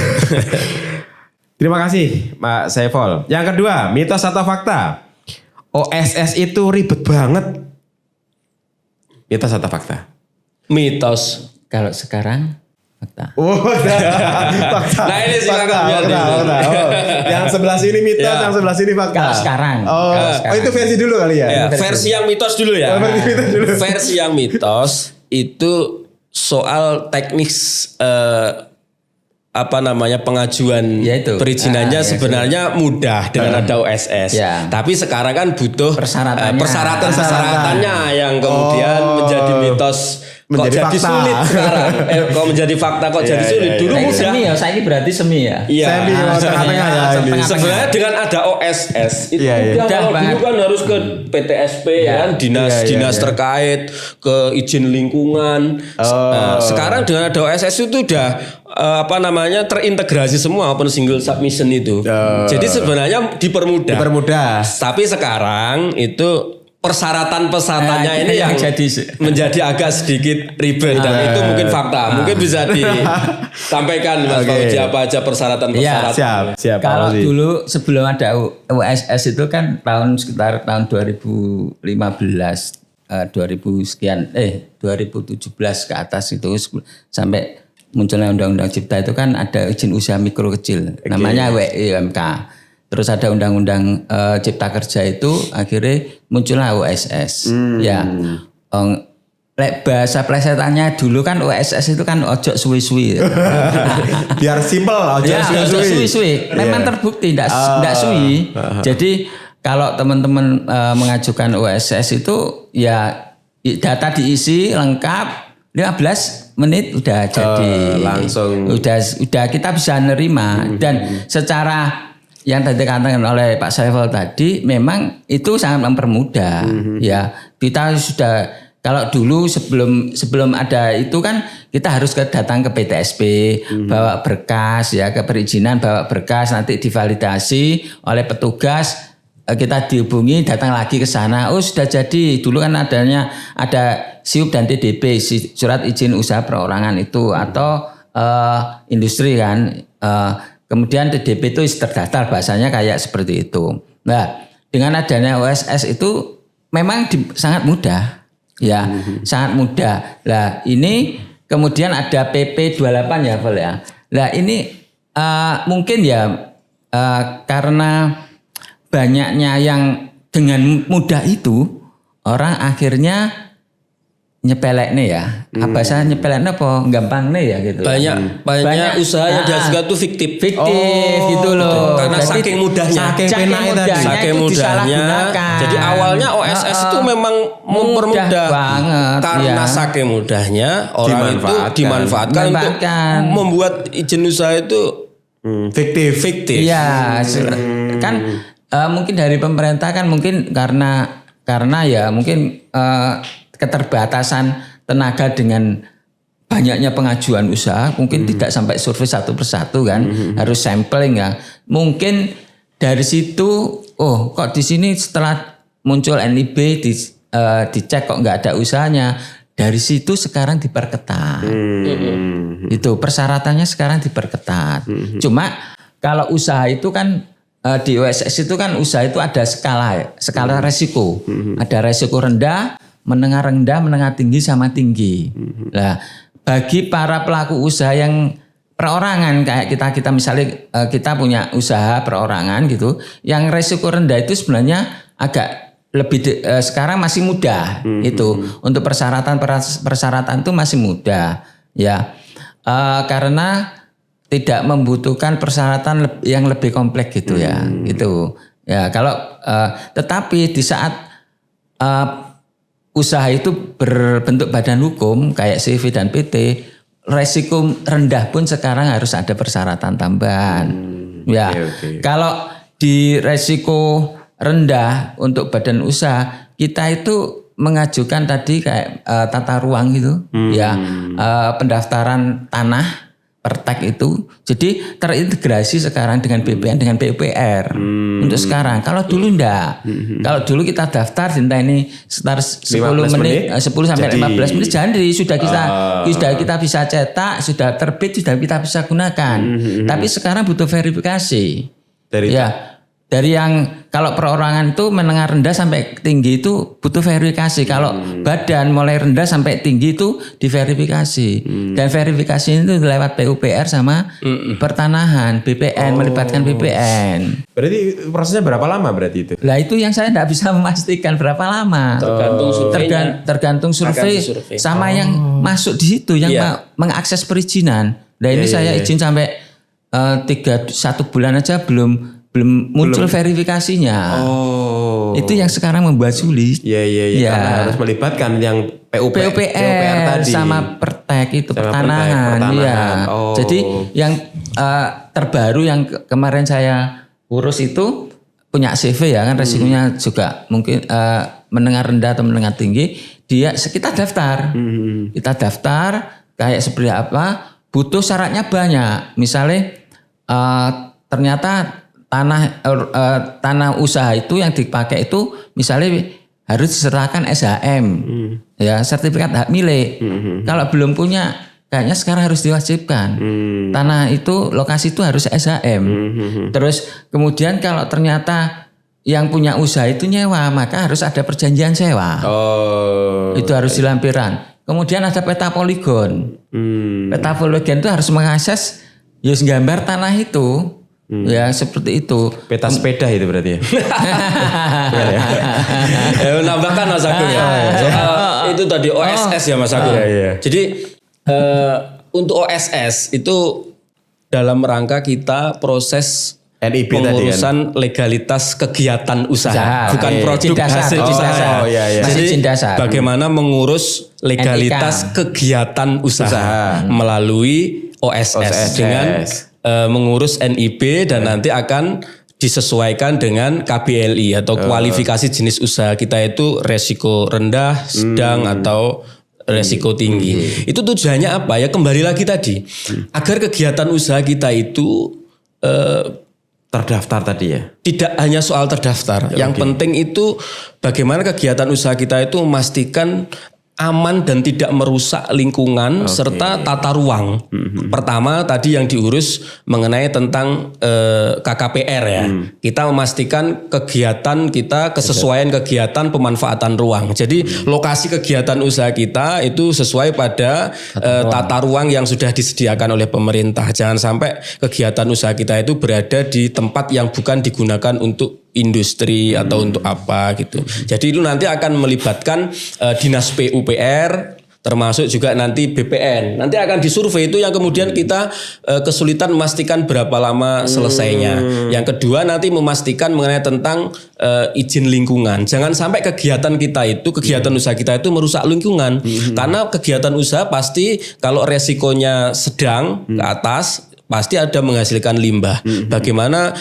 Terima kasih Pak Saiful. Yang kedua, mitos atau fakta? OSS itu ribet banget. Mitos atau fakta? Mitos. Kalau sekarang fakta. Oh, fakta. Nah, ini silakan biar fakta. Oh, yang sebelah sini mitos, Ya. yang sebelah sini fakta. Kalau sekarang. Oh, Kalau sekarang. itu versi dulu kali ya. Ya, versi yang mitos dulu ya. Oh, versi mitos dulu. Versi yang mitos itu soal teknis pengajuan Ya itu. perizinannya Ya, sebenarnya mudah dengan ada OSS. Ya. Tapi sekarang kan butuh Persyaratannya. persyaratan-persyaratannya yang kemudian menjadi mitos. Kok Menjadi jadi fakta. sulit sekarang? Kok menjadi fakta kok jadi sulit? Dulu Nah, ini mudah. semi ya, saya ini berarti semi ya. Iya. Semi, tengah-tengah ya ini. Tengah-tengah. Sebenarnya dengan ada OSS itu Iya, iya. udah, kalau Udah dulu banget. kan harus ke PTSP kan dinas terkait ke izin lingkungan. Sekarang dengan ada OSS itu udah terintegrasi semua open single submission itu. Jadi sebenarnya dipermudah. Dipermudah. Tapi sekarang itu persyaratan-persyaratannya Nah, ini yang jadi menjadi agak sedikit ribet dan itu mungkin fakta. Mungkin bisa disampaikan Mas Fauzi apa aja persyaratan-persyaratan. Siap. Kalau Pak Fauzi. dulu sebelum ada OSS itu kan sekitar tahun 2015, 2017 ke atas itu sampai munculnya Undang-Undang Cipta itu kan ada izin usaha mikro kecil, namanya WIUMK. Terus ada Undang-Undang Cipta Kerja itu akhirnya muncullah OSS. Ya, lek bahasa plesetannya dulu kan OSS itu kan ojo suwi-suwi. Biar simpel aja. Ya, ojo suwi-suwi. Memang terbukti tidak suwi. Jadi kalau teman-teman mengajukan OSS itu ya data diisi lengkap 15 menit udah jadi langsung. udah kita bisa nerima dan secara yang tadi dikatakan oleh Pak Saiful tadi memang itu sangat mempermudah ya. Kita sudah kalau dulu sebelum ada itu kan kita harus datang ke PTSP bawa berkas ya, ke perizinan bawa berkas, nanti divalidasi oleh petugas, kita dihubungi datang lagi ke sana. Oh sudah jadi. Dulu kan ada SIUP dan TDP, surat izin usaha perorangan itu atau industri kan. Kemudian TDP itu terdaftar, bahasanya kayak seperti itu. Nah, dengan adanya OSS itu memang sangat mudah. Ya, sangat mudah. Lah, ini kemudian ada PP 28 ya, Vol ya. Lah, ini mungkin ya karena banyaknya yang dengan mudah itu orang akhirnya nyepeleknya ya. Apa saya nyepeleknya apa gampang nih ya gitu. Banyak usaha yang dihasilkan itu fiktif. Gitu loh. Karena Jadi, saking mudahnya. Saking itu mudahnya. disalahgunakan. Jadi awalnya OSS itu memang mempermudah banget. karena saking mudahnya orang itu dimanfaatkan untuk membuat izin usaha itu fiktif. Iya, kan mungkin dari pemerintah kan mungkin karena ya mungkin keterbatasan tenaga dengan banyaknya pengajuan usaha mungkin tidak sampai survei satu persatu kan, harus sampling ya. Mungkin dari situ kok di sini setelah muncul NIB dicek kok nggak ada usahanya, dari situ sekarang diperketat. Itu persyaratannya sekarang diperketat. Cuma kalau usaha itu kan di OSS itu kan usaha itu ada skala resiko. Ada resiko rendah, menengah rendah, menengah tinggi sama tinggi. Nah, bagi para pelaku usaha yang perorangan kayak kita misalnya kita punya usaha perorangan gitu, yang resiko rendah itu sebenarnya agak lebih sekarang masih mudah itu untuk persyaratan itu masih mudah ya, karena tidak membutuhkan persyaratan yang lebih kompleks gitu ya gitu ya. Kalau tetapi di saat usaha itu berbentuk badan hukum kayak CV dan PT, resiko rendah pun sekarang harus ada persyaratan tambahan. Ya, okay. Kalau di resiko rendah untuk badan usaha, kita itu mengajukan tadi kayak tata ruang gitu, ya pendaftaran tanah Pertek itu. Jadi terintegrasi sekarang dengan BPN dengan PUPR untuk sekarang. Kalau dulu enggak. Kalau dulu kita daftar ini sekitar 10 menit 10 sampai 15 menit jadi sudah kita bisa cetak, sudah terbit, sudah kita bisa gunakan. Tapi sekarang butuh verifikasi. Dari yang kalau perorangan itu menengah rendah sampai tinggi itu butuh verifikasi. Kalau badan mulai rendah sampai tinggi itu diverifikasi. Dan verifikasi itu lewat PUPR sama pertanahan, BPN, melibatkan BPN. Berarti prosesnya berapa lama berarti itu? Lah itu yang saya tidak bisa memastikan berapa lama. Tergantung surveinya. Tergantung survei sama yang masuk di situ yang mengakses perizinan. Nah ini saya izin sampai 1 bulan aja belum muncul verifikasinya. Itu yang sekarang membuat sulit. Iya. Karena harus melibatkan yang PUPR tadi sama Pertek itu pertanahan. Iya. Jadi yang terbaru yang kemarin saya urus itu punya CV ya kan resikonya juga mungkin menengah rendah atau menengah tinggi. Kita daftar. Kita daftar kayak seperti apa? Butuh syaratnya banyak. Misalnya ternyata tanah usaha itu yang dipakai itu misalnya harus diserahkan SHM ya sertifikat hak milik. Kalau belum punya kayaknya sekarang harus diwajibkan tanah itu lokasi itu harus SHM. Terus kemudian kalau ternyata yang punya usaha itu nyewa maka harus ada perjanjian sewa. Itu harus dilampirkan. Kemudian ada peta poligon. Peta poligon itu harus mengakses gambar tanah itu. Ya seperti itu. Peta sepeda itu berarti ya. Menambahkan Mas Agung ya. Soal itu tadi OSS ya Mas Agung. Jadi untuk OSS itu dalam rangka kita proses NIB pengurusan legalitas kegiatan usaha, bukan produk hasil usaha. Jadi bagaimana mengurus legalitas kegiatan usaha melalui OSS dengan mengurus NIB dan nanti akan disesuaikan dengan KBLI atau kualifikasi jenis usaha kita itu resiko rendah, sedang atau resiko tinggi. Itu tujuannya apa ya? Kembali lagi tadi agar kegiatan usaha kita itu terdaftar tadi ya. Tidak hanya soal terdaftar. Yang penting itu bagaimana kegiatan usaha kita itu memastikan aman dan tidak merusak lingkungan serta tata ruang. Pertama tadi yang diurus mengenai tentang KKPR ya. Kita memastikan kegiatan kita kesesuaian kegiatan pemanfaatan ruang. Jadi lokasi kegiatan usaha kita itu sesuai pada tata ruang yang sudah disediakan oleh pemerintah. Jangan sampai kegiatan usaha kita itu berada di tempat yang bukan digunakan untuk industri atau untuk apa gitu. Jadi itu nanti akan melibatkan dinas PUPR termasuk juga nanti BPN. Nanti akan disurvei itu yang kemudian kita kesulitan memastikan berapa lama selesainya. Yang kedua nanti memastikan mengenai tentang izin lingkungan. Jangan sampai kegiatan kita itu, kegiatan usaha kita itu merusak lingkungan. Karena kegiatan usaha pasti kalau resikonya sedang ke atas pasti ada menghasilkan limbah. Bagaimana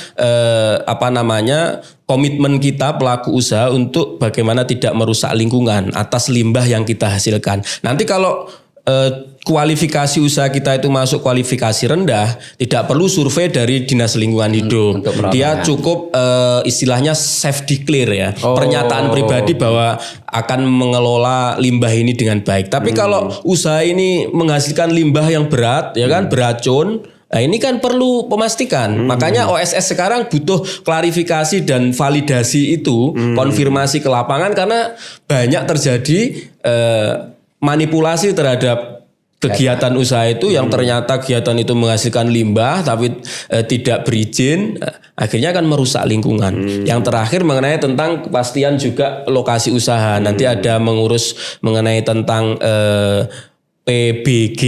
komitmen kita pelaku usaha untuk bagaimana tidak merusak lingkungan atas limbah yang kita hasilkan. Nanti kalau kualifikasi usaha kita itu masuk kualifikasi rendah, tidak perlu survei dari Dinas Lingkungan Hidup. Dia cukup istilahnya self declare ya, pernyataan pribadi bahwa akan mengelola limbah ini dengan baik. Tapi kalau usaha ini menghasilkan limbah yang berat, ya kan, beracun. Nah ini kan perlu pemastikan. Makanya OSS sekarang butuh klarifikasi dan validasi itu, konfirmasi ke lapangan karena banyak terjadi manipulasi terhadap kegiatan usaha itu yang ternyata kegiatan itu menghasilkan limbah tapi tidak berizin, akhirnya akan merusak lingkungan. Yang terakhir mengenai tentang kepastian juga lokasi usaha. Nanti ada mengurus mengenai tentang PBG.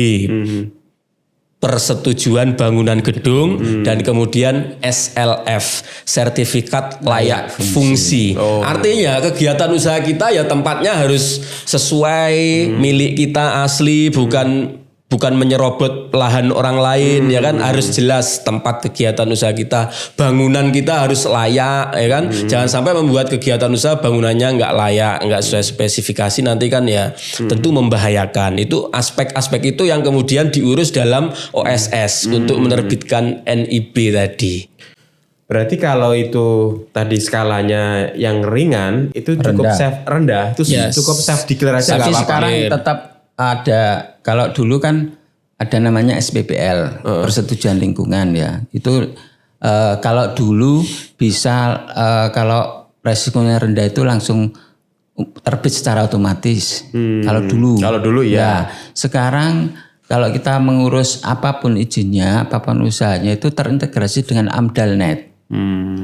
Persetujuan bangunan gedung dan kemudian SLF sertifikat layak fungsi. Artinya kegiatan usaha kita ya tempatnya harus sesuai milik kita asli, bukan bukan menyerobot lahan orang lain ya kan, harus jelas tempat kegiatan usaha kita, bangunan kita harus layak ya kan. Jangan sampai membuat kegiatan usaha bangunannya nggak layak, nggak sesuai spesifikasi, nanti kan ya tentu membahayakan. Itu aspek-aspek itu yang kemudian diurus dalam OSS untuk menerbitkan NIB tadi. Berarti kalau itu tadi skalanya yang ringan itu cukup rendah, itu cukup safe declare aja Tapi nggak apa-apa. sekarang tetap ada, kalau dulu kan ada namanya SPPL, persetujuan lingkungan ya. Itu kalau dulu bisa kalau resikonya rendah itu langsung terbit secara otomatis. Kalau dulu ya. Sekarang kalau kita mengurus apapun izinnya, apapun usahanya itu terintegrasi dengan AMDALNet.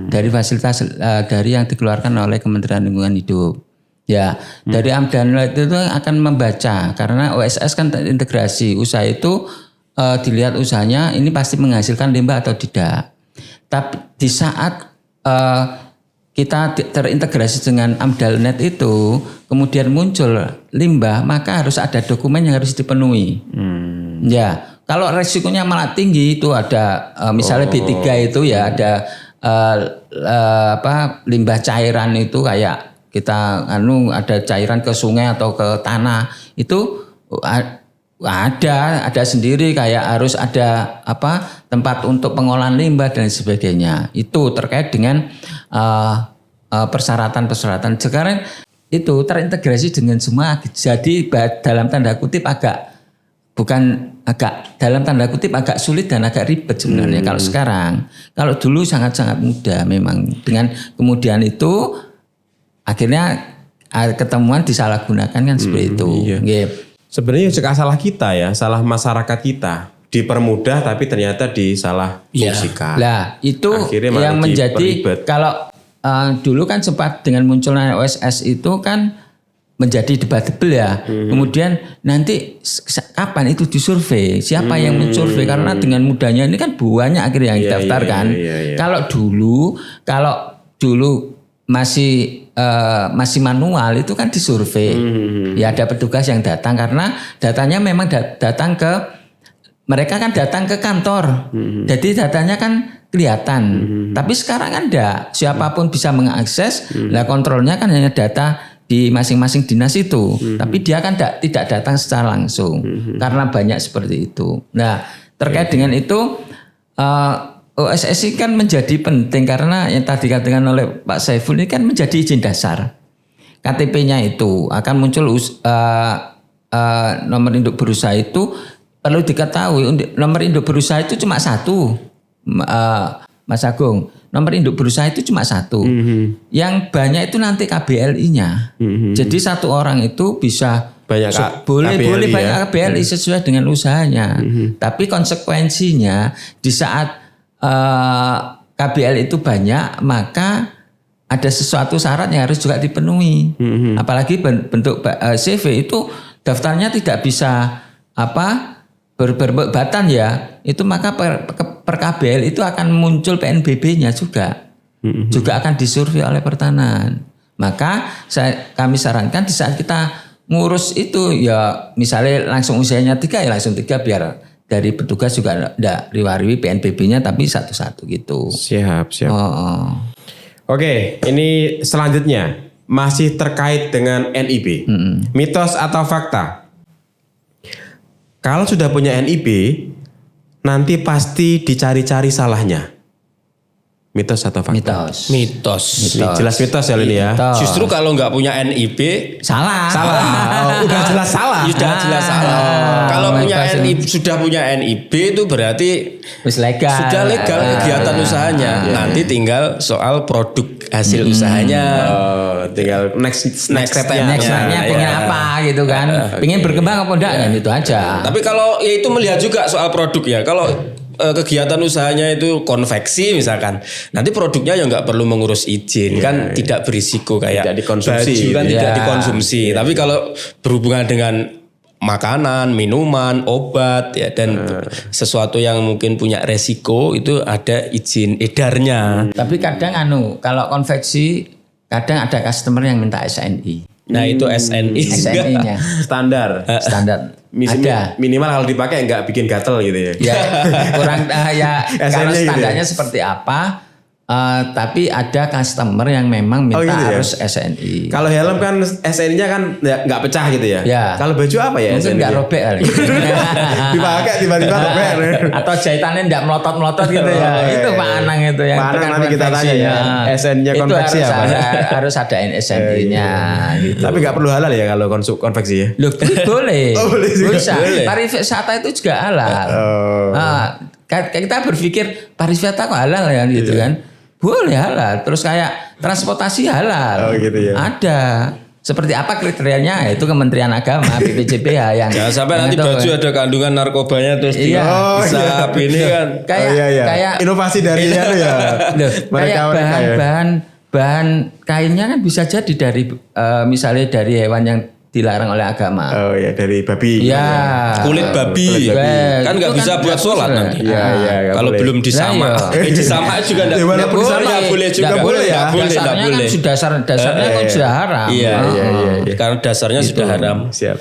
Dari fasilitas dari yang dikeluarkan oleh Kementerian Lingkungan Hidup. Ya, dari AMDALNet itu akan membaca, karena OSS kan terintegrasi, usaha itu dilihat usahanya ini pasti menghasilkan limbah atau tidak. Tapi di saat kita terintegrasi dengan AMDALNet itu, kemudian muncul limbah, maka harus ada dokumen yang harus dipenuhi. Ya, kalau resikonya malah tinggi itu ada misalnya B3 itu ya ada limbah cairan itu kayak kita ada cairan ke sungai atau ke tanah itu ada sendiri, kayak harus ada tempat untuk pengolahan limbah dan sebagainya. Itu terkait dengan persyaratan-persyaratan. Sekarang itu terintegrasi dengan semua, jadi dalam tanda kutip agak sulit dan agak ribet sebenarnya kalau sekarang. Kalau dulu sangat-sangat mudah memang. Dengan kemudian itu akhirnya ketemuan disalahgunakan kan seperti itu. Iya. Sebenarnya juga salah kita ya, salah masyarakat kita. Dipermudah tapi ternyata disalah fungsikan. Lah itu akhirnya yang menjadi kalau dulu kan sempat dengan munculnya OSS itu kan menjadi debatable ya. Kemudian nanti kapan itu disurvei? Siapa yang mensurvei? Karena dengan mudahnya ini kan banyak akhirnya yang didaftarkan. Kalau dulu masih manual itu kan disurvei. Ya ada petugas yang datang karena datanya memang datang ke mereka kan datang ke kantor. Jadi datanya kan kelihatan. Tapi sekarang kan enggak, siapapun bisa mengakses. Lah kontrolnya kan hanya data di masing-masing dinas itu. Tapi dia kan tidak datang secara langsung. Karena banyak seperti itu. Nah, terkait dengan itu OSS ini kan menjadi penting karena yang tadi dikatakan oleh Pak Saiful ini kan menjadi izin dasar. KTP-nya itu akan muncul nomor induk berusaha itu perlu diketahui, nomor induk berusaha itu cuma satu, Mas Agung. Nomor induk berusaha itu cuma satu. Yang banyak itu nanti KBLI-nya. Jadi satu orang itu bisa boleh banyak KBLI sesuai dengan usahanya. Tapi konsekuensinya di saat KBL itu banyak, maka ada sesuatu syarat yang harus juga dipenuhi. Apalagi bentuk CV itu daftarnya tidak bisa berbatan ya. Itu maka per KBL itu akan muncul PNBB-nya juga. Juga akan disurvei oleh pertanahan. Maka kami sarankan di saat kita ngurus itu ya misalnya langsung usianya 3 ya langsung 3 biar dari petugas juga enggak riwari PNBB-nya tapi satu-satu gitu. Siap. Oke, ini selanjutnya masih terkait dengan NIB. Mitos atau fakta? Kalau sudah punya NIB, nanti pasti dicari-cari salahnya. Mitos atau fakta? Mitos. Jelas mitos ya ini ya. Justru kalau nggak punya NIB salah. Udah jelas salah. Sudah jelas salah. Kalau sudah punya NIB itu berarti legal. Sudah legal kegiatan usahanya. Nanti tinggal soal produk hasil usahanya. Tinggal next step-nya. Next-nya pengen apa gitu kan. Pengen berkembang apa enggak kan itu aja. Tapi kalau ya itu melihat juga soal produk ya. Kalau kegiatan usahanya itu konveksi misalkan, nanti produknya ya nggak perlu mengurus izin kan, tidak berisiko kayak tidak dikonsumsi, baju kan tidak dikonsumsi. Tapi kalau berhubungan dengan makanan, minuman, obat ya dan sesuatu yang mungkin punya resiko itu ada izin edarnya. Tapi kadang kalau konveksi kadang ada customer yang minta SNI. Nah itu SNI juga. SNI-nya Standar. standar. Ada. Minimal kalau dipakai nggak bikin gatel gitu ya. Ya kurang ya kalau SNI gitu ya? standarnya seperti apa? Tapi ada customer yang memang minta gitu ya? harus SNI. Kalau helm kan SNI-nya kan nggak pecah gitu ya. Ya. Kalau baju apa ya Mungkin SNI? nggak robek kali. Dipakai tiba-tiba robek. Atau jahitannya nggak melotot-melotot gitu ya. Oh, Itu iya. Pak Anang itu yang Pak Anang tekan nanti kita tanya ya, konveksinya. SN-nya Itu konveksi harus apa? harus adain SNI-nya gitu. Tapi nggak perlu halal ya kalau konveksi ya. Loh, boleh. Oh, boleh juga. Bisa. Boleh. Pariwisata itu juga halal. Oh. Kita berpikir pariwisata kok halal ya gitu kan. Boleh halal. Terus kayak transportasi halal. Oh, gitu ya. Ada. Seperti apa kriterianya? Itu Kementerian Agama, BPJPH yang Jangan sampai nanti yang itu. baju ada kandungan narkobanya terus Iya. bisa ini kan. Kayak kayak inovasi dari ya. Loh, Mereka kayak ya. bahan kainnya kan bisa jadi dari misalnya dari hewan yang dilarang oleh agama. Oh ya dari babi. Ya. Kulit babi. babi. Kan nggak Itu bisa kan buat nggak sholat bisa. nanti. Iya, iya, nggak Kalau boleh. belum disama. Nah, iya. Disama juga Ya, nggak walaupun boleh. disama, Nggak boleh juga. Nggak Boleh, ya. nggak boleh, nggak Dasarnya boleh. kan dasarnya kan sudah haram. Iya, iya. Karena dasarnya sudah haram. Siap.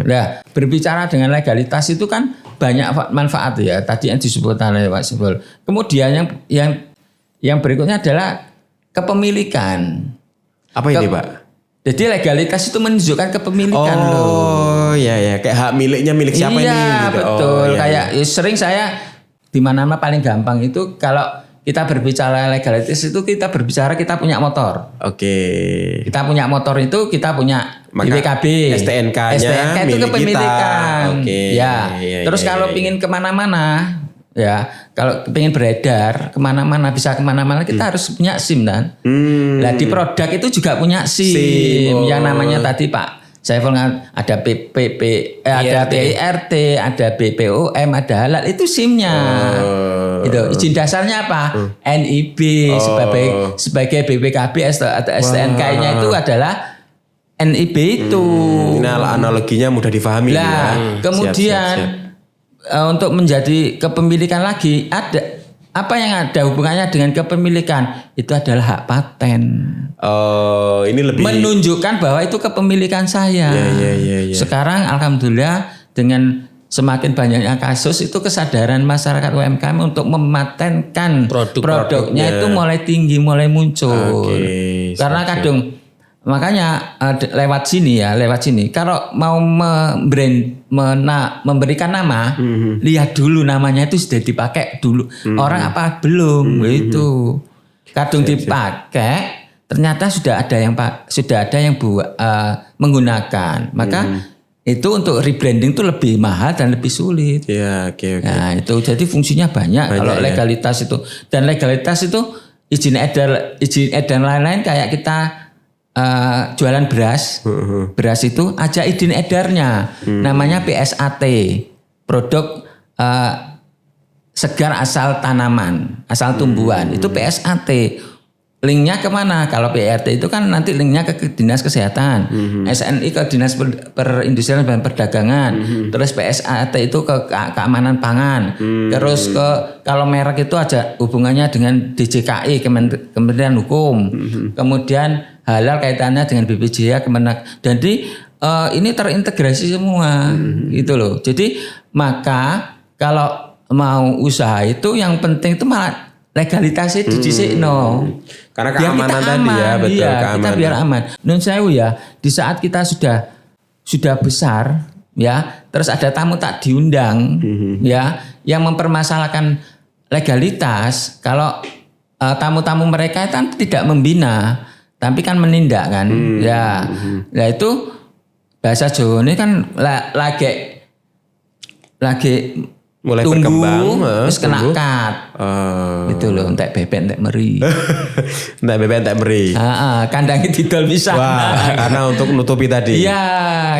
Nah, berbicara dengan legalitas itu kan banyak manfaat ya. Tadi yang disebut oleh Pak Saiful. Kemudian yang berikutnya adalah kepemilikan. Apa ini Pak? Jadi legalitas itu menunjukkan kepemilikan loh. Oh iya kayak hak miliknya milik siapa ini? Iya gitu. betul. Oh, iya, Kayak sering saya di mana-mana paling gampang itu kalau kita berbicara legalitas itu kita berbicara kita punya motor. Oke. Kita punya motor itu kita punya Maka BPKB. STNK-nya STNK itu milik kepemilikan. kita. Oke. Ya. Iya, Terus iya, kalau iya. pingin kemana-mana, ya kalau pingin beredar kemana-mana bisa kemana-mana kita harus punya SIM kan. Nah di produk itu juga punya SIM, SIM, yang namanya tadi Pak Saiful ada PPP, ada PIRT, ada BPOM, ada halal itu SIM-nya. Gitu. Izin dasarnya apa? NIB sebagai BPKB atau STNK-nya itu adalah NIB itu. Ini analoginya mudah difahami. Lah, ya. kemudian Siap. untuk menjadi kepemilikan lagi ada apa yang ada hubungannya dengan kepemilikan itu adalah hak paten. Oh, ini lebih Menunjukkan bahwa itu kepemilikan saya. Iya. Sekarang alhamdulillah dengan semakin banyaknya kasus itu kesadaran masyarakat UMKM untuk mematenkan produknya itu mulai tinggi, mulai muncul. Oke, Karena kadang makanya lewat sini kalau mau memberikan nama lihat dulu namanya itu sudah dipakai dulu orang apa belum gitu. Kadang dipakai ternyata sudah ada yang menggunakan, maka itu untuk rebranding itu lebih mahal dan lebih sulit. Ya, oke. Nah itu jadi fungsinya banyak kalau legalitas itu, dan legalitas itu izin edar lain-lain kayak kita jualan beras itu aja izin edarnya namanya PSAT, produk segar asal tanaman, asal tumbuhan itu PSAT. Linknya kemana? Kalau PRT itu kan nanti linknya ke Dinas Kesehatan, SNI ke Dinas Perindustrian dan Perdagangan, terus PSAT itu ke keamanan pangan, terus kalau merek itu aja hubungannya dengan DJKI Kementerian Hukum, kemudian halal kaitannya dengan BPJH Kemenak. Jadi ini terintegrasi semua gitu loh. Jadi maka kalau mau usaha itu yang penting itu malah legalitasnya didhisikno. Karena Biar keamanan kita tadi aman, ya, betul iya, keamanan. kita biar aman. Nun sewu ya, di saat kita sudah besar ya, terus ada tamu tak diundang ya, yang mempermasalahkan legalitas, kalau tamu-tamu mereka kan tidak membina, tapi kan menindak kan, ya. Nah itu bahasa Jawa ini kan lagi Mulai tumbuh, berkembang, terus kena tumbuh. kat. Itu loh, entek bebek, entek meri. Entek bebek entek meri. Kandangnya didol bisa. Wah, karena untuk nutupi tadi. Iya,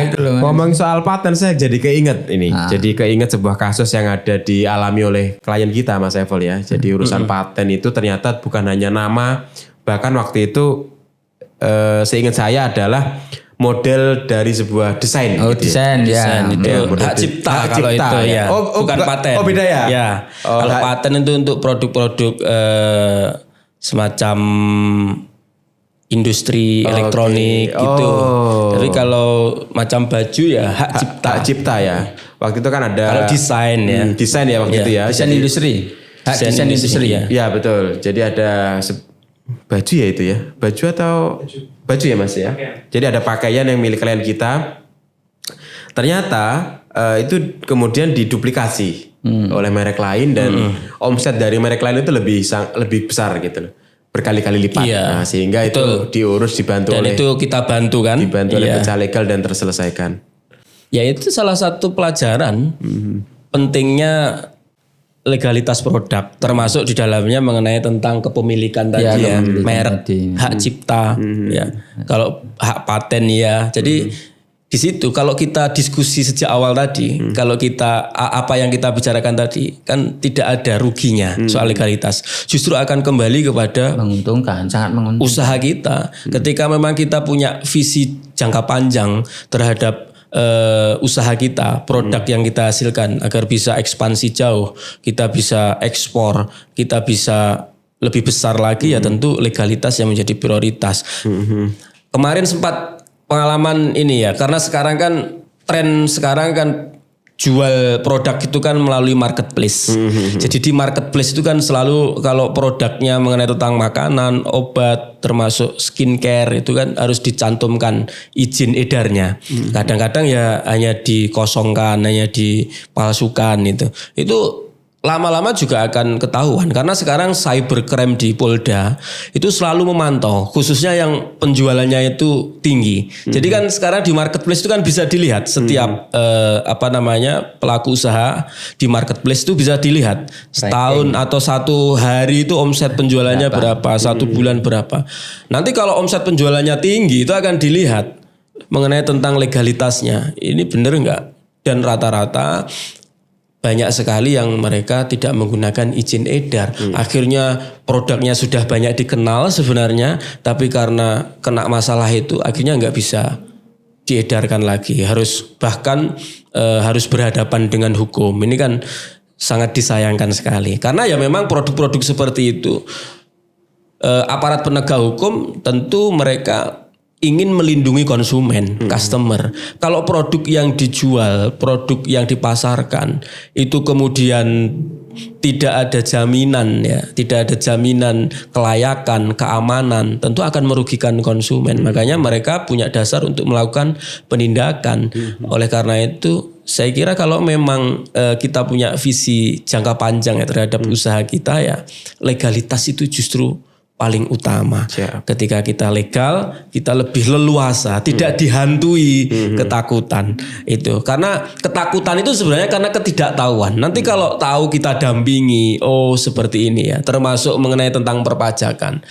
itu loh. Ngomong soal paten saya jadi keinget ini. Jadi keinget sebuah kasus yang ada dialami oleh klien kita Mas Saiful ya. Jadi urusan paten itu ternyata bukan hanya nama, bahkan waktu itu seingat saya adalah model dari sebuah desain. Oh, gitu desain ya. Desain itu Ya, hak cipta hak kalau cipta, itu ya. ya. Oh, bukan paten. oh, beda ya? Ya. Oh, kalau hak- paten itu untuk produk-produk semacam industri elektronik gitu. Tapi kalau macam baju ya hak cipta. Hak cipta ya. Waktu itu kan ada Kalau desain ya. Desain ya waktu itu ya. Desain industri. Hak desain industri ya. Iya betul. Jadi ada baju ya itu ya. Baju atau baju ya Mas ya. Jadi ada pakaian yang milik klien kita. Ternyata itu kemudian diduplikasi oleh merek lain dan omset dari merek lain itu lebih besar gitu loh. Berkali-kali lipat. Iya, Nah, sehingga betul. itu diurus dibantu Dan oleh itu kita bantu kan. oleh pecah legal dan terselesaikan. Ya itu salah satu pelajaran pentingnya legalitas produk, termasuk di dalamnya mengenai tentang kepemilikan tadi ya, kepemilikan merek, tadi. hak cipta, ya. Kalau hak paten ya. Jadi di situ kalau kita diskusi sejak awal tadi, kalau kita apa yang kita bicarakan tadi kan tidak ada ruginya soal legalitas, justru akan kembali kepada Menguntungkan, sangat menguntungkan. usaha kita. Ketika memang kita punya visi jangka panjang terhadap usaha kita, produk yang kita hasilkan agar bisa ekspansi jauh, kita bisa ekspor, kita bisa lebih besar lagi ya tentu legalitas yang menjadi prioritas. Kemarin sempat pengalaman ini ya, karena sekarang kan tren sekarang kan jual produk itu kan melalui marketplace. Jadi di marketplace itu kan selalu kalau produknya mengenai tentang makanan, obat, termasuk skincare itu kan harus dicantumkan izin edarnya. Kadang-kadang ya hanya dikosongkan, hanya dipalsukan itu. Itu lama-lama juga akan ketahuan karena sekarang cybercrime di Polda itu selalu memantau khususnya yang penjualannya itu tinggi. Jadi kan sekarang di marketplace itu kan bisa dilihat setiap pelaku usaha di marketplace itu bisa dilihat setahun atau satu hari itu omset penjualannya berapa, satu bulan berapa. Nanti kalau omset penjualannya tinggi itu akan dilihat mengenai tentang legalitasnya. Ini benar enggak? Dan rata-rata banyak sekali yang mereka tidak menggunakan izin edar. Akhirnya produknya sudah banyak dikenal sebenarnya, tapi karena kena masalah itu akhirnya nggak bisa diedarkan lagi. Harus berhadapan dengan hukum. Ini kan sangat disayangkan sekali. Karena ya memang produk-produk seperti itu aparat penegak hukum tentu mereka ingin melindungi konsumen, customer. Kalau produk yang dijual, produk yang dipasarkan itu kemudian tidak ada jaminan ya, tidak ada jaminan kelayakan, keamanan, tentu akan merugikan konsumen. Makanya mereka punya dasar untuk melakukan penindakan. Oleh karena itu, saya kira kalau memang kita punya visi jangka panjang ya terhadap usaha kita ya, legalitas itu justru paling utama. Ketika kita legal, kita lebih leluasa, tidak dihantui ketakutan itu. Karena ketakutan itu sebenarnya karena ketidaktahuan. Nanti kalau tahu kita dampingi, oh seperti ini ya, termasuk mengenai tentang perpajakan.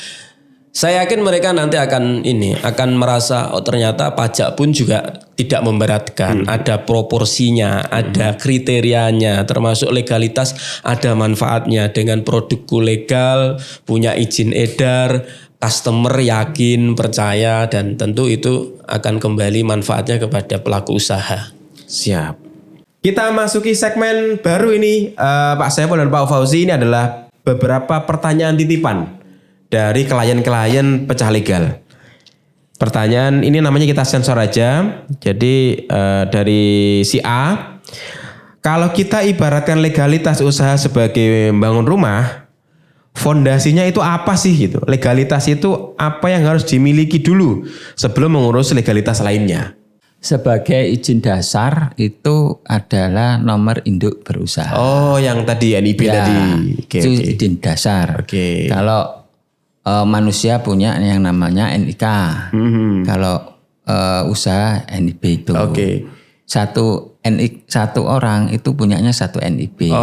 Saya yakin mereka nanti akan merasa oh ternyata pajak pun juga tidak memberatkan. Ada proporsinya, ada kriterianya, termasuk legalitas, ada manfaatnya. Dengan produkku legal, punya izin edar, customer yakin, percaya, dan tentu itu akan kembali manfaatnya kepada pelaku usaha. Siap. Kita masuki segmen baru ini, Pak Saiful dan Pak Fauzi. Ini adalah beberapa pertanyaan titipan dari klien-klien pecah legal. Pertanyaan ini namanya kita sensor aja. Jadi dari si A, kalau kita ibaratkan legalitas usaha sebagai membangun rumah, fondasinya itu apa sih gitu? Legalitas itu apa yang harus dimiliki dulu sebelum mengurus legalitas lainnya? Sebagai izin dasar itu adalah nomor induk berusaha. Oh, yang tadi NIB tadi. Itu izin dasar. Kalau manusia punya yang namanya NIK. Kalau usaha NIB itu. Satu orang itu punyanya satu NIB.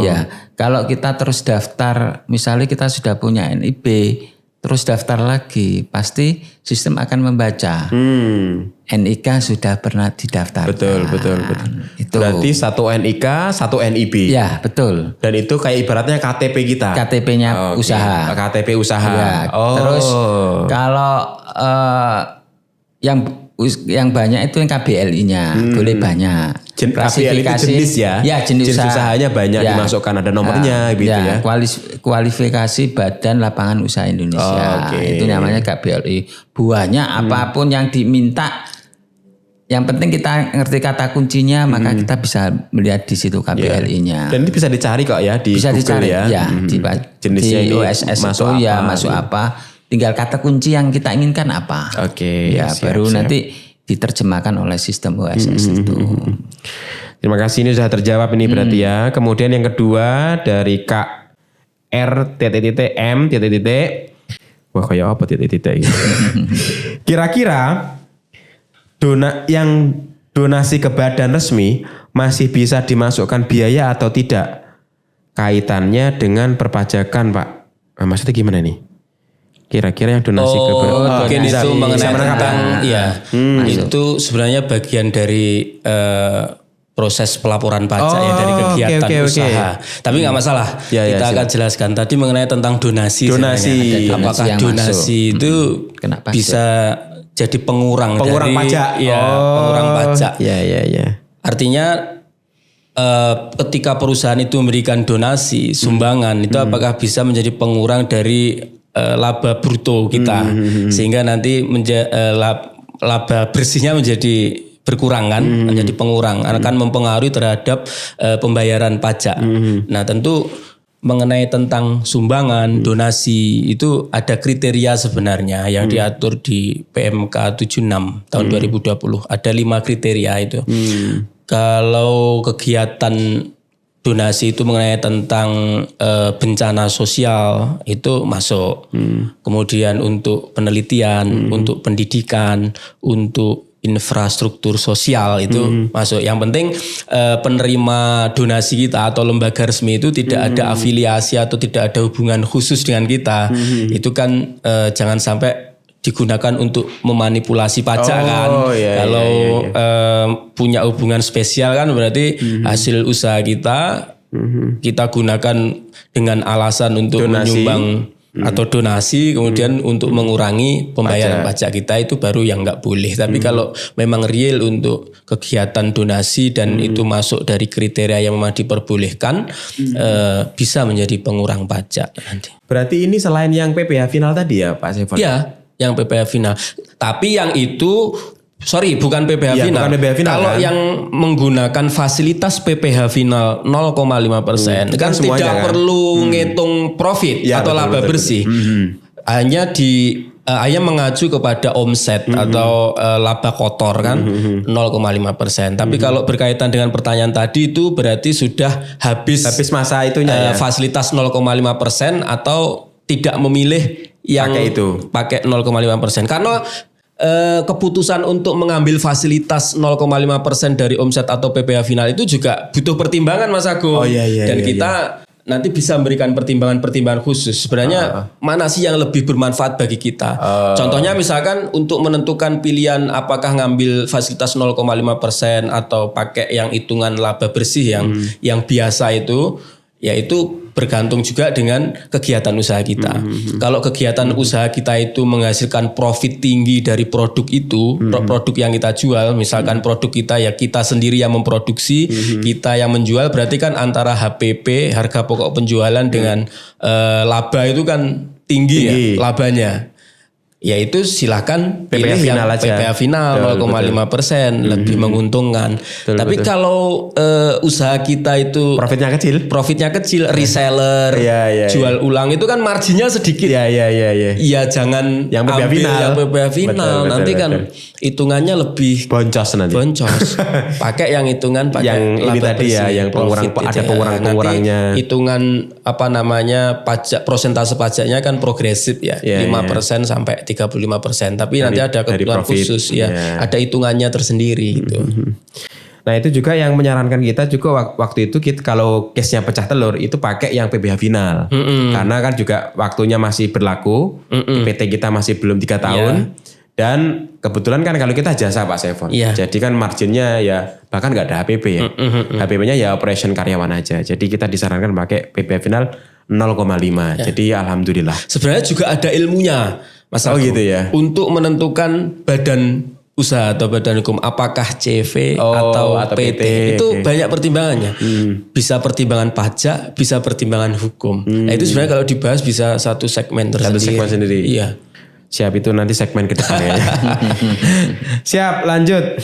Ya, kalau kita terus daftar, misalnya kita sudah punya NIB, terus daftar lagi, pasti sistem akan membaca. NIK sudah pernah didaftarkan. Betul. Itu. Berarti satu NIK, satu NIB. Ya, betul. Dan itu kayak ibaratnya KTP kita. KTP-nya usaha. KTP usaha. Ya, terus kalau yang yang banyak itu yang KBLI-nya, boleh banyak. KBLI itu jenis ya? Ya, jenis usahanya banyak dimasukkan, ada nomornya gitu ya. Kualifikasi Badan Lapangan Usaha Indonesia. Itu namanya KBLI. Buahnya apapun yang diminta, yang penting kita ngerti kata kuncinya, maka kita bisa melihat di situ KBLI-nya. Dan itu bisa dicari kok ya di bisa Google dicari, ya. Jenisnya di OSS masuk itu apa, masuk apa. Tinggal kata kunci yang kita inginkan apa. Baru nanti diterjemahkan oleh sistem OSS itu. Terima kasih, ini sudah terjawab ini berarti ya. Kemudian yang kedua dari Kak R.M. Wah kayak apa titik-titik gitu. Kira-kira yang donasi ke badan resmi masih bisa dimasukkan biaya atau tidak? Kaitannya dengan perpajakan, Pak. Nah, maksudnya gimana nih? Kira-kira yang donasi ke mungkin itu mengenai tentang itu sebenarnya bagian dari proses pelaporan pajak ya dari kegiatan usaha. Tapi nggak masalah. Kita akan jelaskan tadi mengenai tentang donasi. Apakah donasi itu bisa jadi pengurang dari, pajak? Pengurang pajak. Ya. Artinya ketika perusahaan itu memberikan donasi, sumbangan itu apakah bisa menjadi pengurang dari laba bruto kita sehingga nanti laba bersihnya menjadi berkurang kan, menjadi pengurang, akan mempengaruhi terhadap pembayaran pajak. Nah tentu mengenai tentang sumbangan, donasi itu ada kriteria sebenarnya yang diatur di PMK 76 tahun 2020. Ada 5 kriteria itu. Kalau kegiatan donasi itu mengenai tentang bencana sosial itu masuk. Kemudian untuk penelitian, untuk pendidikan, untuk infrastruktur sosial itu masuk. Yang penting penerima donasi kita atau lembaga resmi itu tidak ada afiliasi atau tidak ada hubungan khusus dengan kita. Itu kan jangan sampai digunakan untuk memanipulasi pajak kan. Kalau punya hubungan spesial kan berarti hasil usaha kita gunakan dengan alasan untuk menyumbang atau donasi, kemudian untuk mengurangi pembayaran pajak kita, itu baru yang nggak boleh. Tapi kalau memang real untuk kegiatan donasi dan itu masuk dari kriteria yang memang diperbolehkan, bisa menjadi pengurang pajak nanti. Berarti ini selain yang PPh final tadi ya Pak Saiful? Iya, yang PPh final. Tapi yang itu bukan PPh final. Bukan PPh final. Kalau kan? yang menggunakan fasilitas PPh final 0,5%, kan tidak perlu ngitung profit atau laba bersih. Hanya hanya mengacu kepada omset atau laba kotor kan 0,5%. Tapi kalau berkaitan dengan pertanyaan tadi itu berarti sudah habis masa itunya fasilitas 0,5% atau tidak memilih yang pakai 0,5%. Karena keputusan untuk mengambil fasilitas 0,5% dari omset atau PPh final itu juga butuh pertimbangan Mas Agung. Dan kita nanti bisa memberikan pertimbangan-pertimbangan khusus. Sebenarnya mana sih yang lebih bermanfaat bagi kita? Contohnya misalkan untuk menentukan pilihan apakah ngambil fasilitas 0,5% atau pakai yang hitungan laba bersih yang biasa itu, yaitu bergantung juga dengan kegiatan usaha kita. Kalau kegiatan usaha kita itu menghasilkan profit tinggi dari produk itu, produk yang kita jual, misalkan produk kita ya kita sendiri yang memproduksi, kita yang menjual, berarti kan antara HPP, harga pokok penjualan dengan laba itu kan tinggi ya labanya. Ya itu silakan PPh final aja. PPh final 0,5% lebih menguntungkan. Tapi kalau usaha kita itu profitnya kecil, reseller, jual ulang itu kan marginnya sedikit. Iya jangan yang PPh final. Nanti kan hitungannya lebih boncos nanti. Pakai yang hitungan pakai yang ini tadi ya, yang pengurang ada pengurang-pengurangnya. Hitungan pajak, prosentase pajaknya kan progresif ya, 5% sampai 35%, tapi nanti ada ketentuan khusus ada hitungannya tersendiri gitu. Nah itu juga yang menyarankan kita juga waktu itu kalau case-nya pecah telur itu pakai yang PPh final. Karena kan juga waktunya masih berlaku, PT kita masih belum 3 tahun. Dan kebetulan kan kalau kita jasa Pak Saiful, jadi kan marginnya ya bahkan nggak ada HPP ya. HPP-nya ya operation karyawan aja. Jadi kita disarankan pakai PPh final 0,5. Jadi alhamdulillah. Sebenarnya juga ada ilmunya. Mas gitu ya. Untuk menentukan badan usaha atau badan hukum, apakah CV atau atau PT. PT, itu Oke. banyak pertimbangannya. Bisa pertimbangan pajak, bisa pertimbangan hukum. Nah itu sebenarnya kalau dibahas bisa satu segmen tersendiri. segmen sendiri. Iya. Siap, itu nanti segmen ke depannya. Siap, lanjut.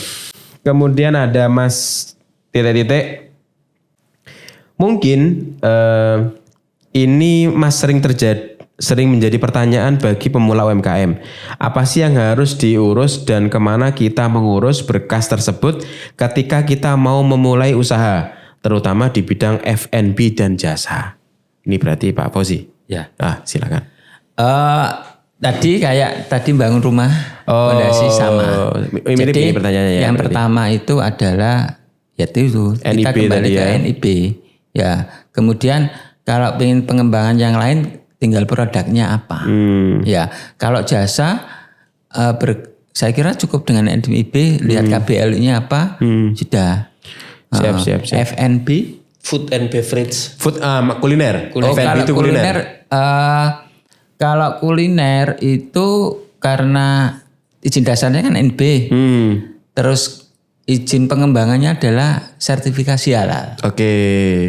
Kemudian ada Mas titik-titik. Mungkin ini Mas sering menjadi pertanyaan bagi pemula UMKM. Apa sih yang harus diurus dan kemana kita mengurus berkas tersebut ketika kita mau memulai usaha, terutama di bidang F&B dan jasa. Ini berarti Pak Fauzi. Ya. Silakan. Tadi bangun rumah fondasi sama. Mirip Jadi ini pertanyaannya ya, yang berarti. pertama itu adalah itu kita NIB kembali tadi ke ya. NIB. Ya, kemudian kalau ingin pengembangan yang lain tinggal produknya apa. Ya, kalau jasa saya kira cukup dengan NIB, lihat KBL-nya apa, sudah. Siap. F&B. Food and beverage. Food kuliner. Oh, F&B kalau itu kuliner. Kalau kuliner itu karena izin dasarnya kan NB, terus izin pengembangannya adalah sertifikasi halal. Oke.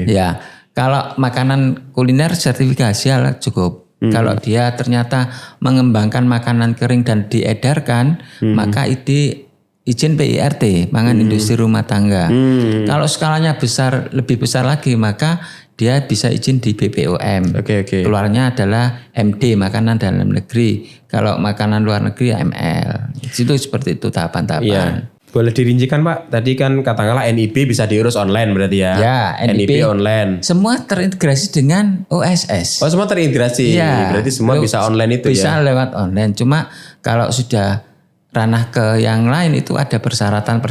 Ya, kalau makanan kuliner sertifikasi halal cukup. Kalau dia ternyata mengembangkan makanan kering dan diedarkan, maka izin PIRT, pangan industri rumah tangga. Kalau skalanya lebih besar lagi, maka dia bisa izin di BPOM. Oke. Keluarnya adalah MD, makanan dalam negeri. Kalau makanan luar negeri ML. Itu seperti itu tahapan-tahapan. Iya. Boleh dirincikan Pak? Tadi kan katakanlah NIB bisa diurus online berarti ya. Ya, NIB online. Semua terintegrasi dengan OSS. Oh, semua terintegrasi. Iya. Berarti semua bisa online itu bisa ya. lewat online. Cuma kalau sudah ranah ke yang lain itu ada persyaratan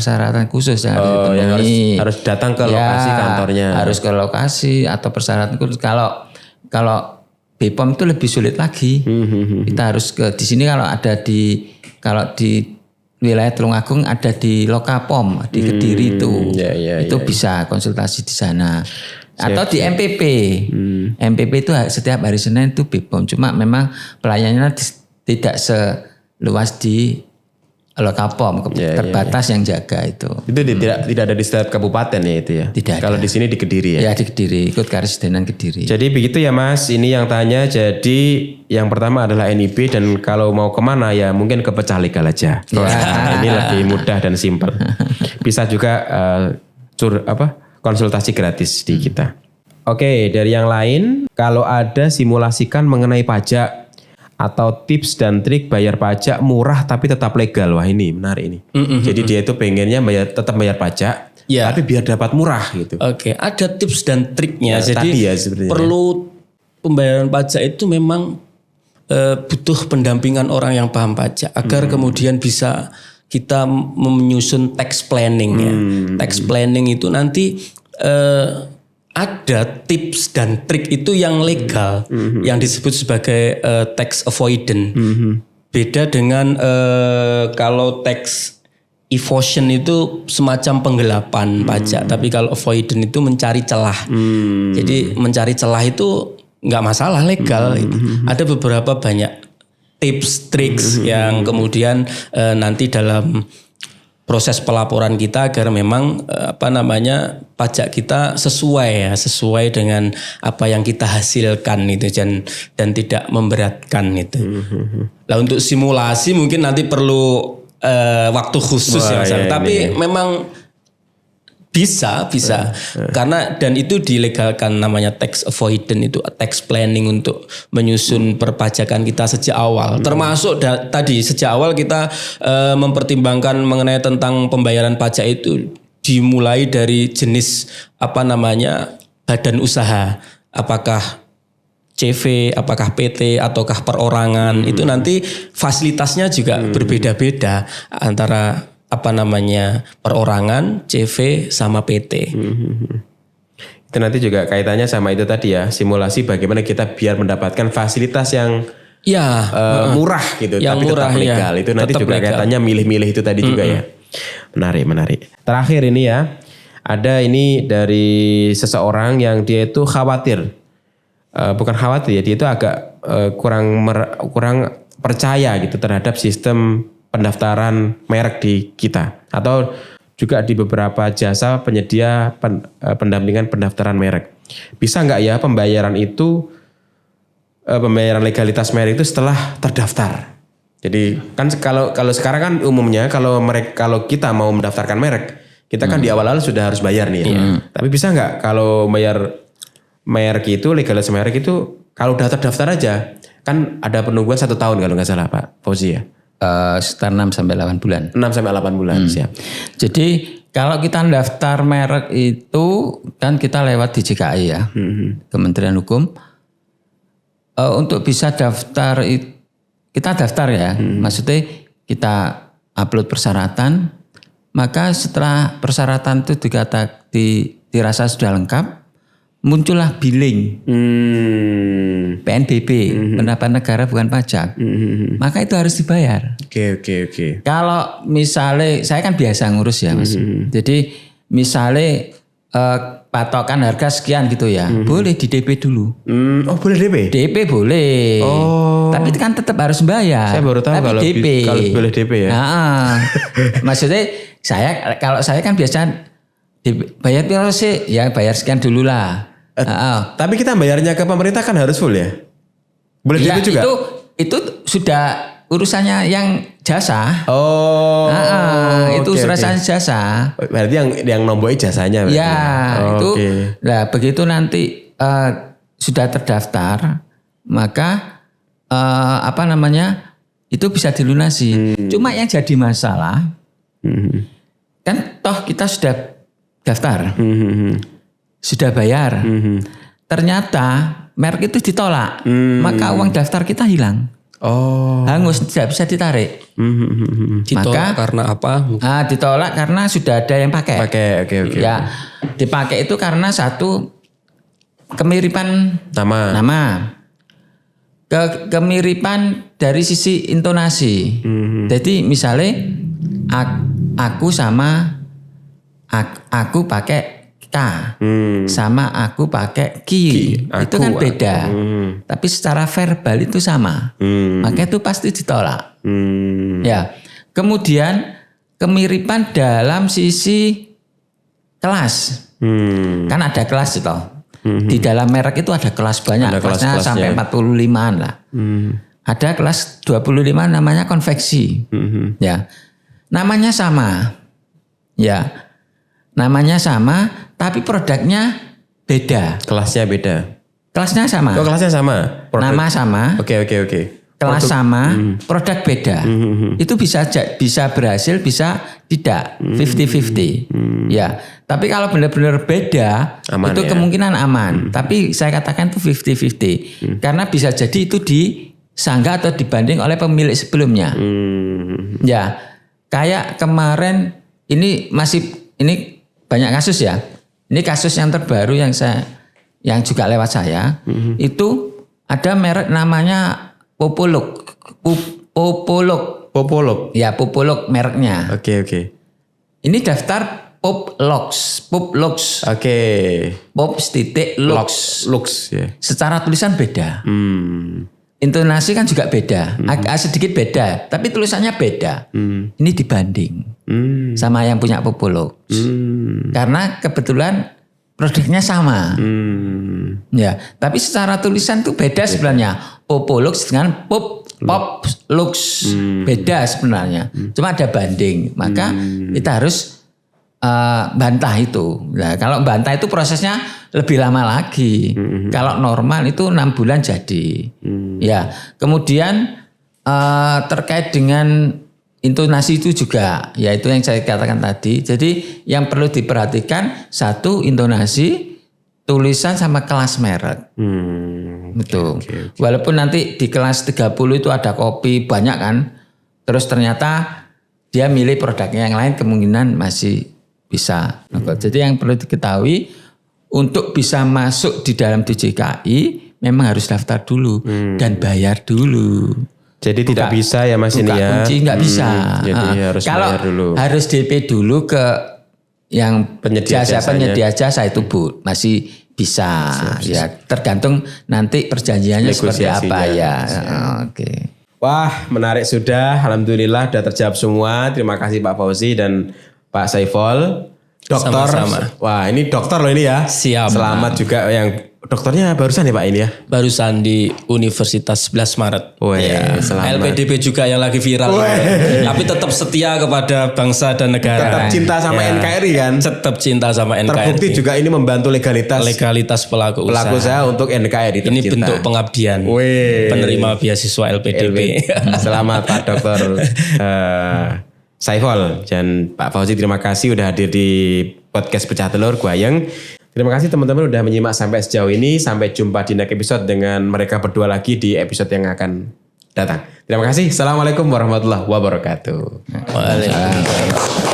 khusus yang harus dipenuhi. Harus datang ke lokasi kantornya. Harus ke lokasi atau persyaratan khusus. Kalau BPOM itu lebih sulit lagi. Kita harus di sini kalau di wilayah Tulungagung ada di Lokapom di Kediri itu. Itu bisa konsultasi di sana. Atau di MPP. MPP itu setiap hari Senin itu BPOM. Cuma memang pelayanannya tidak seluas di Lokapom, terbatas yang jaga itu. Itu tidak ada di setiap kabupaten ya itu ya. Tidak Kalau ada. di sini di Kediri ya. Ya di Kediri, ikut Karesidenan Kediri. Jadi begitu ya Mas, ini yang tanya. Jadi yang pertama adalah NIB dan kalau mau kemana ya mungkin ke pecah legal aja. Nah, ini lebih mudah dan simpel. Bisa juga konsultasi gratis di kita. Oke, dari yang lain, kalau ada simulasikan mengenai pajak atau tips dan trik bayar pajak murah tapi tetap legal. Wah ini menarik ini. Jadi dia itu pengennya tetap bayar pajak, tapi biar dapat murah gitu. Oke, ada tips dan triknya. Ya, jadi tadi ya sebenarnya. perlu pembayaran pajak itu memang butuh pendampingan orang yang paham pajak agar kemudian bisa kita menyusun tax planning ya. Tax planning itu nanti ada tips dan trik itu yang legal yang disebut sebagai tax avoidance. Beda dengan kalau tax evasion itu semacam penggelapan pajak, tapi kalau avoidance itu mencari celah. Jadi mencari celah itu nggak masalah, legal. Ada beberapa banyak tips, triks yang kemudian nanti dalam proses pelaporan kita agar memang pajak kita sesuai dengan apa yang kita hasilkan itu dan tidak memberatkan itu. Lah untuk simulasi mungkin nanti perlu waktu khusus ya Mas. Tapi memang bisa karena dan itu dilegalkan, namanya tax avoidance, itu tax planning untuk menyusun perpajakan kita sejak awal. Termasuk tadi sejak awal kita mempertimbangkan mengenai tentang pembayaran pajak itu dimulai dari jenis badan usaha, apakah CV, apakah PT, ataukah perorangan. Itu nanti fasilitasnya juga berbeda-beda antara perorangan, CV sama PT. Itu nanti juga kaitannya sama itu tadi ya, simulasi bagaimana kita biar mendapatkan fasilitas yang murah gitu, yang tapi murah, tetap legal. Itu nanti tetap juga legal. kaitannya milih-milih itu tadi juga ya. Menarik. Terakhir ini ya, ada ini dari seseorang yang dia itu khawatir, bukan khawatir ya, dia itu agak kurang percaya gitu terhadap sistem pendaftaran merek di kita atau juga di beberapa jasa penyedia pendampingan pendaftaran merek. Bisa nggak ya pembayaran legalitas merek itu setelah terdaftar? Jadi kan kalau sekarang kan umumnya kalau kita mau mendaftarkan merek, kita kan di awal-awal sudah harus bayar nih ya. Tapi bisa nggak kalau bayar merek itu, legalitas merek itu kalau udah terdaftar aja, kan ada penungguan 1 tahun kalau nggak salah Pak Fauzi ya? Sekitar 6-8 bulan. 6-8 bulan, siap. Jadi kalau kita daftar merek itu kan kita lewat DJKI ya, Kementerian Hukum. Untuk bisa daftar, kita daftar ya, maksudnya kita upload persyaratan, maka setelah persyaratan itu dirasa sudah lengkap, muncullah billing. PNBP, pendapatan negara bukan pajak. Maka itu harus dibayar. Oke. Kalau misalnya, saya kan biasa ngurus ya Mas. Jadi misalnya patokan harga sekian gitu ya, boleh di DP dulu. Oh boleh DP? DP boleh. Oh. Tapi kan tetap harus bayar. Saya baru tahu kalau DP. Kalau boleh DP ya. Maksudnya kalau saya kan biasa bayar berapa sih? Ya bayar sekian dulu lah. Tapi kita bayarnya ke pemerintah kan harus full ya? Boleh ya, DP juga? Itu sudah urusannya yang jasa. Oh. Itu urusannya jasa. Berarti yang nomboi jasanya. Berarti. Ya, itu. Nah, begitu nanti sudah terdaftar, maka itu bisa dilunasi. Cuma yang jadi masalah, kan toh kita sudah daftar, sudah bayar. Ternyata merek itu ditolak, maka uang daftar kita hilang. Hangus, tidak bisa ditarik. Ditolak karena apa? Ditolak karena sudah ada yang pakai. Oke. Ya, dipakai itu karena satu kemiripan nama. Kemiripan dari sisi intonasi. Jadi misalnya aku pakai K sama aku pakai Ki. Itu kan beda. Tapi secara verbal itu sama. Maka itu pasti ditolak. Ya. Kemudian kemiripan dalam sisi kelas. Kan ada kelas itu. Di dalam merek itu ada kelas banyak. Ada kelasnya sampai 45-an lah. Ada kelas 25 namanya konveksi. Ya. Namanya sama. Ya. Namanya sama, tapi produknya beda. Kelasnya beda. Kelasnya sama. Oh, kelasnya sama. Nama sama. Oke. Kelas sama, produk beda. Itu bisa berhasil, bisa tidak. 50-50. Ya. Tapi kalau benar-benar beda, aman itu ya? Kemungkinan aman. Tapi saya katakan itu 50-50. Karena bisa jadi itu disanggah atau dibanding oleh pemilik sebelumnya. Ya. Kayak kemarin ini banyak kasus ya. Ini kasus yang terbaru yang juga lewat saya. Itu ada merek namanya Popolog. Ya, Popolog mereknya. Oke. Ini daftar Poplox. Oke. Pop-Lux. Lux ya. Secara tulisan beda. Intonasi kan juga beda. Agak sedikit beda, tapi tulisannya beda. Ini dibanding sama yang punya Popolog. Karena kebetulan produknya sama. Ya, tapi secara tulisan tuh beda sebenarnya. Popolog dengan Poplux. Beda sebenarnya. Cuma ada banding. Maka kita harus bantah itu. Nah, kalau bantah itu prosesnya lebih lama lagi. Kalau normal itu 6 bulan jadi. Ya, kemudian terkait dengan intonasi itu juga, yaitu yang saya katakan tadi. Jadi yang perlu diperhatikan satu intonasi, tulisan sama kelas merek. Betul. Okay. Walaupun nanti di kelas 30 itu ada kopi banyak kan, terus ternyata dia milih produknya yang lain kemungkinan masih bisa. Jadi yang perlu diketahui untuk bisa masuk di dalam DJKI memang harus daftar dulu dan bayar dulu. Jadi tidak bisa ya Mas ini ya. Kunci nggak bisa. Jadi harus bayar dulu. Harus DP dulu ke yang penyedia jasa itu Bu, masih bisa. Ya tergantung nanti perjanjiannya seperti apa ya. Oke. Wah, menarik sudah. Alhamdulillah sudah terjawab semua. Terima kasih Pak Fauzi dan Pak Saiful. Dokter. Sama-sama. Wah, ini dokter loh ini ya. Siap. Selamat juga yang dokternya barusan ya Pak ini ya. Barusan di Universitas 11 Maret. Weh, selamat. LPDP juga yang lagi viral. Tapi tetap setia kepada bangsa dan negara. Tetap cinta sama NKRI kan. Tetap cinta sama NKRI. Terbukti juga ini membantu legalitas pelaku usaha untuk NKRI Ini tercinta. bentuk pengabdian. Weh. Penerima beasiswa LPDP. Selamat Pak Dokter Saiful dan Pak Fauzi, terima kasih udah hadir di podcast Pecah Telur Guayeng. Terima kasih teman-teman udah menyimak sampai sejauh ini. Sampai jumpa di next episode dengan mereka berdua lagi di episode yang akan datang. Terima kasih. Assalamualaikum warahmatullahi wabarakatuh. Waalaikumsalam.